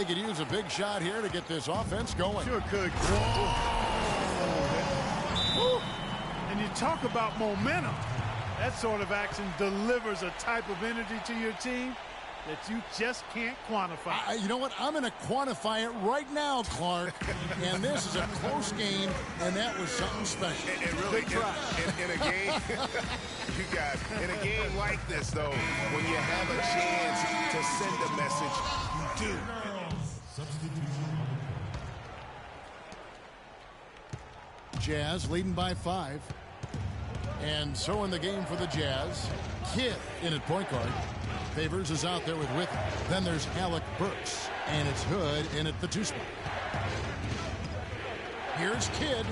They could use a big shot here to get this offense going. Sure could. And you talk about momentum. That sort of action delivers a type of energy to your team that you just can't quantify. You know what? I'm going to quantify it right now, Clark. And this is a close game, and that was something special. And really, in a game, you guys, in a game like this, though, when you have a chance to send a message, you do. Jazz leading by 5. And so in the game for the Jazz, Kidd in at point guard. Favors is out there with Withey. Then there's Alec Burks. And it's Hood in at the 2 spot. Here's Kidd.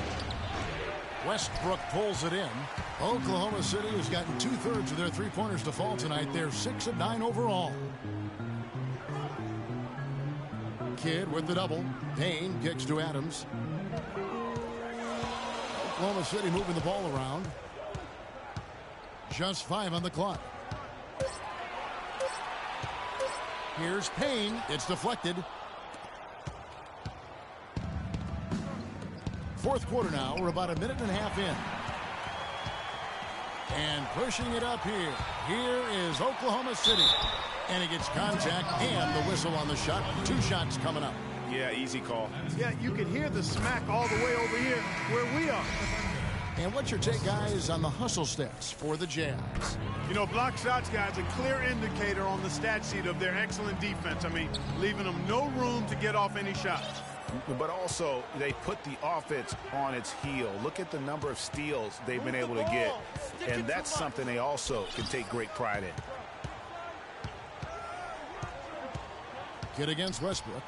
Westbrook pulls it in. Oklahoma City has gotten 2/3 of their three-pointers to fall tonight. They're 6 of 9 overall. Kidd with the double. Payne kicks to Adams. Oklahoma City moving the ball around. Just 5 on the clock. Here's Payne. It's deflected. Fourth quarter now. We're about a minute and a half in. And pushing it up here. Here is Oklahoma City. And he gets contact and the whistle on the shot. 2 shots coming up. Yeah, easy call. Yeah, you can hear the smack all the way over here where we are. And what's your take, guys, on the hustle stats for the Jazz? You know, block shots, guys, a clear indicator on the stat sheet of their excellent defense. I mean, leaving them no room to get off any shots. But also, they put the offense on its heel. Look at the number of steals they've been able to get. And that's something they also can take great pride in. Kidd against Westbrook.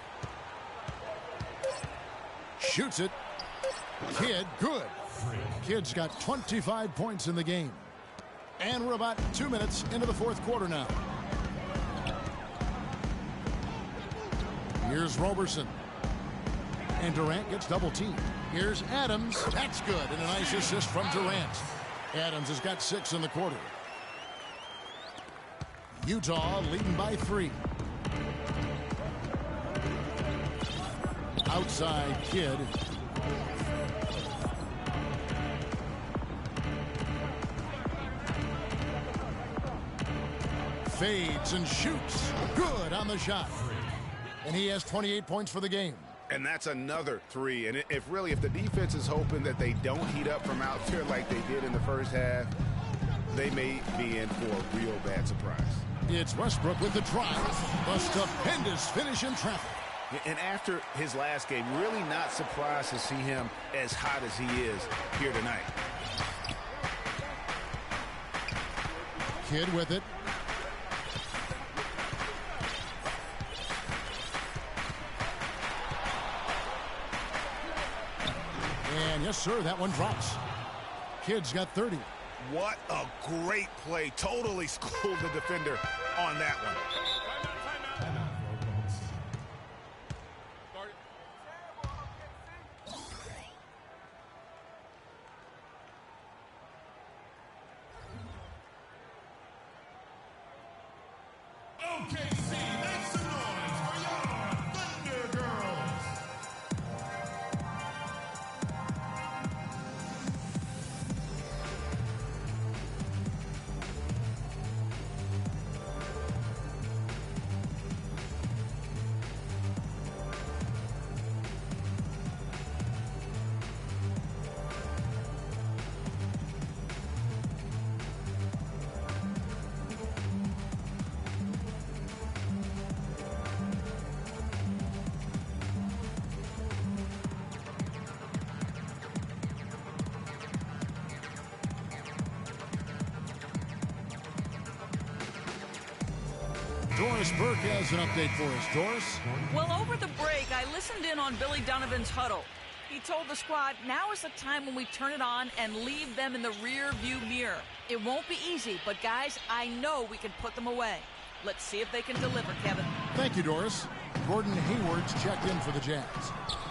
Shoots it. Kidd, good. Kidd's got 25 points in the game. And we're about 2 minutes into the fourth quarter now. Here's Roberson. And Durant gets double teamed. Here's Adams. That's good. And a nice assist from Durant. Adams has got 6 in the quarter. Utah leading by 3. Outside Kidd. Fades and shoots. Good on the shot. And he has 28 points for the game. And that's another 3. And if the defense is hoping that they don't heat up from out there like they did in the first half, they may be in for a real bad surprise. It's Westbrook with the drive. A stupendous finish in traffic. And after his last game, really not surprised to see him as hot as he is here tonight. Kidd with it. And yes, sir, that one drops. Kidd's got 30. What a great play. Totally schooled the defender on that one. Doris Burke has an update for us. Doris? Well, over the break, I listened in on Billy Donovan's huddle. He told the squad, now is the time when we turn it on and leave them in the rear view mirror. It won't be easy, but guys, I know we can put them away. Let's see if they can deliver, Kevin. Thank you, Doris. Gordon Hayward's checked in for the Jazz.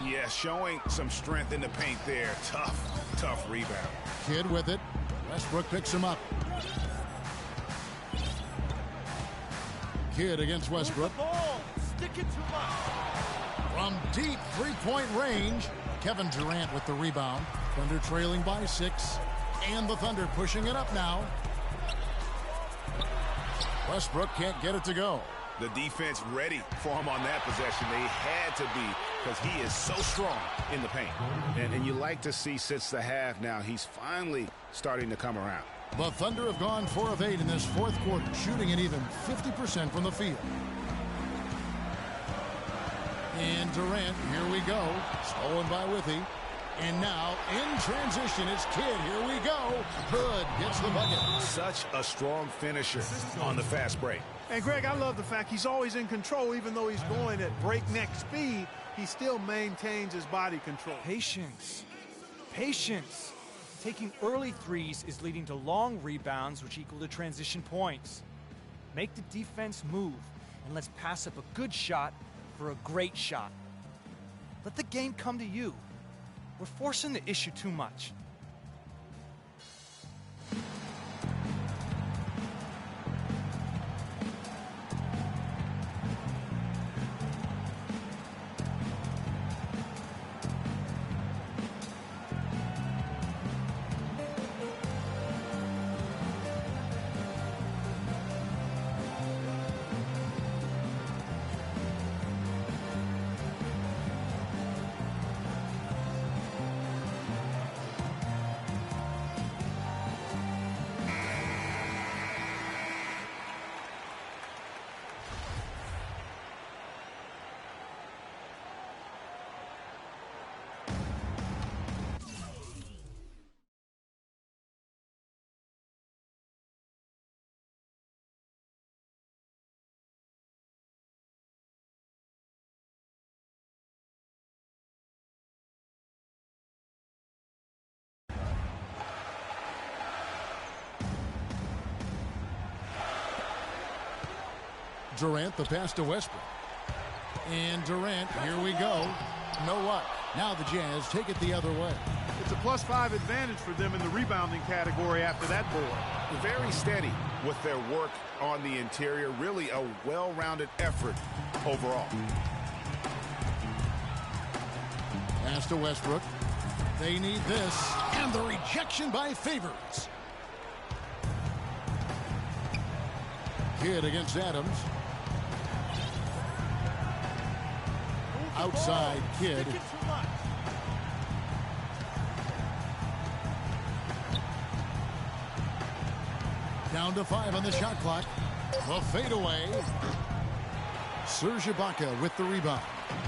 Yeah, showing some strength in the paint there. Tough rebound. Kidd with it. Westbrook picks him up. Kidd against Westbrook. Stick it to us. From deep three-point range, Kevin Durant with the rebound. Thunder trailing by 6. And the Thunder pushing it up now. Westbrook can't get it to go. The defense ready for him on that possession. They had to be, because he is so strong in the paint. And you like to see since the half now, he's finally starting to come around. The Thunder have gone 4 of 8 in this fourth quarter, shooting an even 50% from the field. And Durant, here we go. Stolen by Withy. And now, in transition, it's Kidd. Here we go. Hood gets the bucket. Such a strong finisher on the fast break. And, Greg, I love the fact he's always in control. Even though he's going at breakneck speed, he still maintains his body control. Patience. Patience. Taking early threes is leading to long rebounds, which equal to transition points. Make the defense move, and let's pass up a good shot for a great shot. Let the game come to you. We're forcing the issue too much. Durant, the pass to Westbrook. And Durant, here we go. No luck. Now the Jazz take it the other way. It's a +5 advantage for them in the rebounding category after that board. Very steady with their work on the interior. Really a well-rounded effort overall. Pass to Westbrook. They need this. And the rejection by Favors. Kidd against Adams. Outside Kidd. Down to 5 on the shot clock. The fadeaway. Serge Ibaka with the rebound.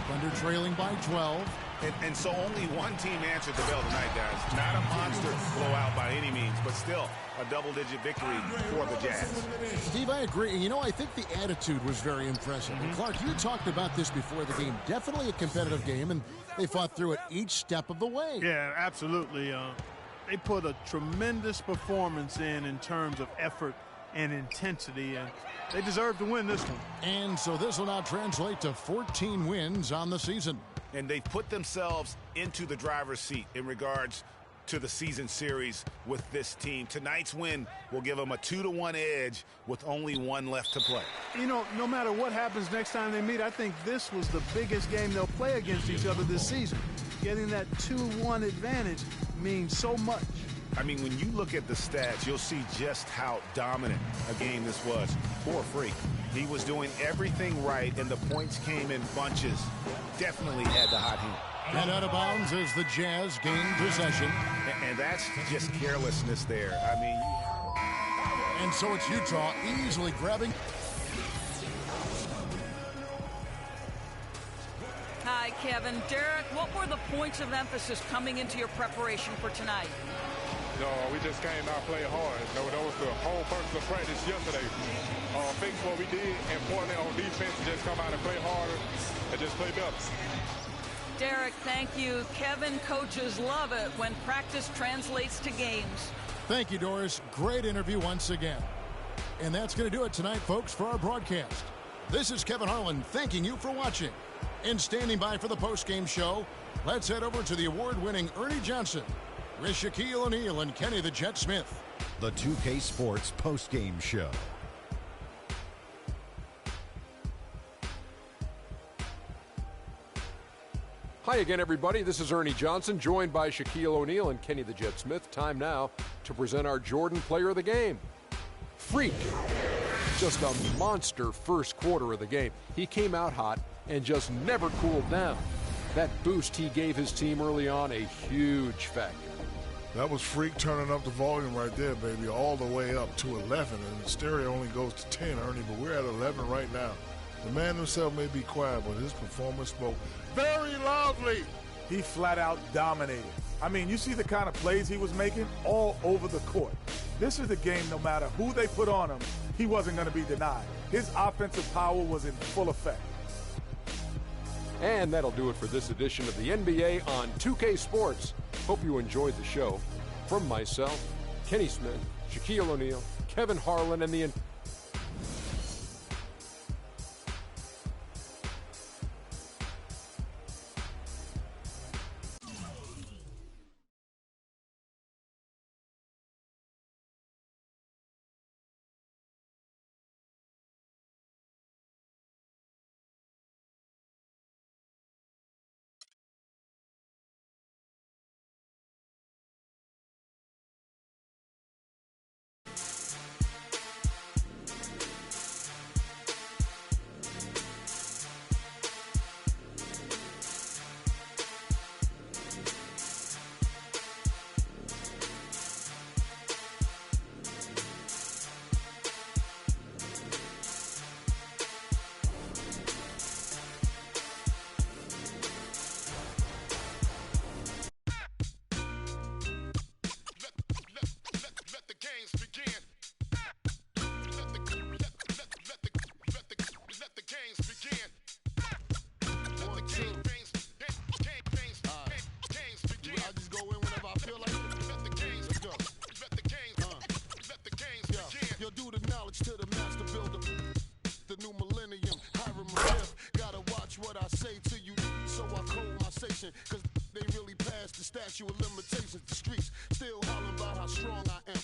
Thunder trailing by 12. And so only one team answered the bell tonight, guys. Not a monster blowout by any means, but still a double-digit victory for the Jazz. Steve, I agree. You know, I think the attitude was very impressive. And Clark, you talked about this before the game. Definitely a competitive game, and they fought through it each step of the way. Yeah, absolutely. They put a tremendous performance in terms of effort and intensity, and they deserve to win this one. And so this will now translate to 14 wins on the season. And they've put themselves into the driver's seat in regards to the season series with this team. Tonight's win will give them a 2-1 edge with only one left to play. You know, no matter what happens next time they meet, I think this was the biggest game they'll play against each other this season. Getting that 2-1 advantage means so much. I mean, when you look at the stats, you'll see just how dominant a game this was. Poor Freak. He was doing everything right, and the points came in bunches. Definitely had the hot hand. And out of bounds as the Jazz gain possession. And that's just carelessness there. I mean... And so it's Utah easily grabbing. Hi, Kevin. Derek, what were the points of emphasis coming into your preparation for tonight? No, we just came out playing hard. No, that was the whole purpose of practice yesterday. Fix what we did, importantly on defense, just come out and play harder and just play better. Derek, thank you. Kevin, coaches love it when practice translates to games. Thank you, Doris. Great interview once again. And that's going to do it tonight, folks, for our broadcast. This is Kevin Harlan thanking you for watching. And standing by for the post-game show, let's head over to the award-winning Ernie Johnson with Shaquille O'Neal and Kenny the Jet Smith. The 2K Sports post-game show. Hi again, everybody. This is Ernie Johnson, joined by Shaquille O'Neal and Kenny the Jet Smith. Time now to present our Jordan Player of the Game. Freak. Just a monster first quarter of the game. He came out hot and just never cooled down. That boost he gave his team early on, a huge factor. That was Freak turning up the volume right there, baby, all the way up to 11. And the stereo only goes to 10, Ernie, but we're at 11 right now. The man himself may be quiet, but his performance spoke very loudly. He flat out dominated. I mean, you see the kind of plays he was making all over the court. This is the game, no matter who they put on him, he wasn't going to be denied. His offensive power was in full effect. And that'll do it for this edition of the NBA on 2K Sports. Hope you enjoyed the show. From myself, Kenny Smith, Shaquille O'Neal, Kevin Harlan, and the Cause they really passed the statute of limitations. The streets still hollering about how strong I am.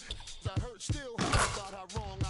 I heard still hollering about how wrong I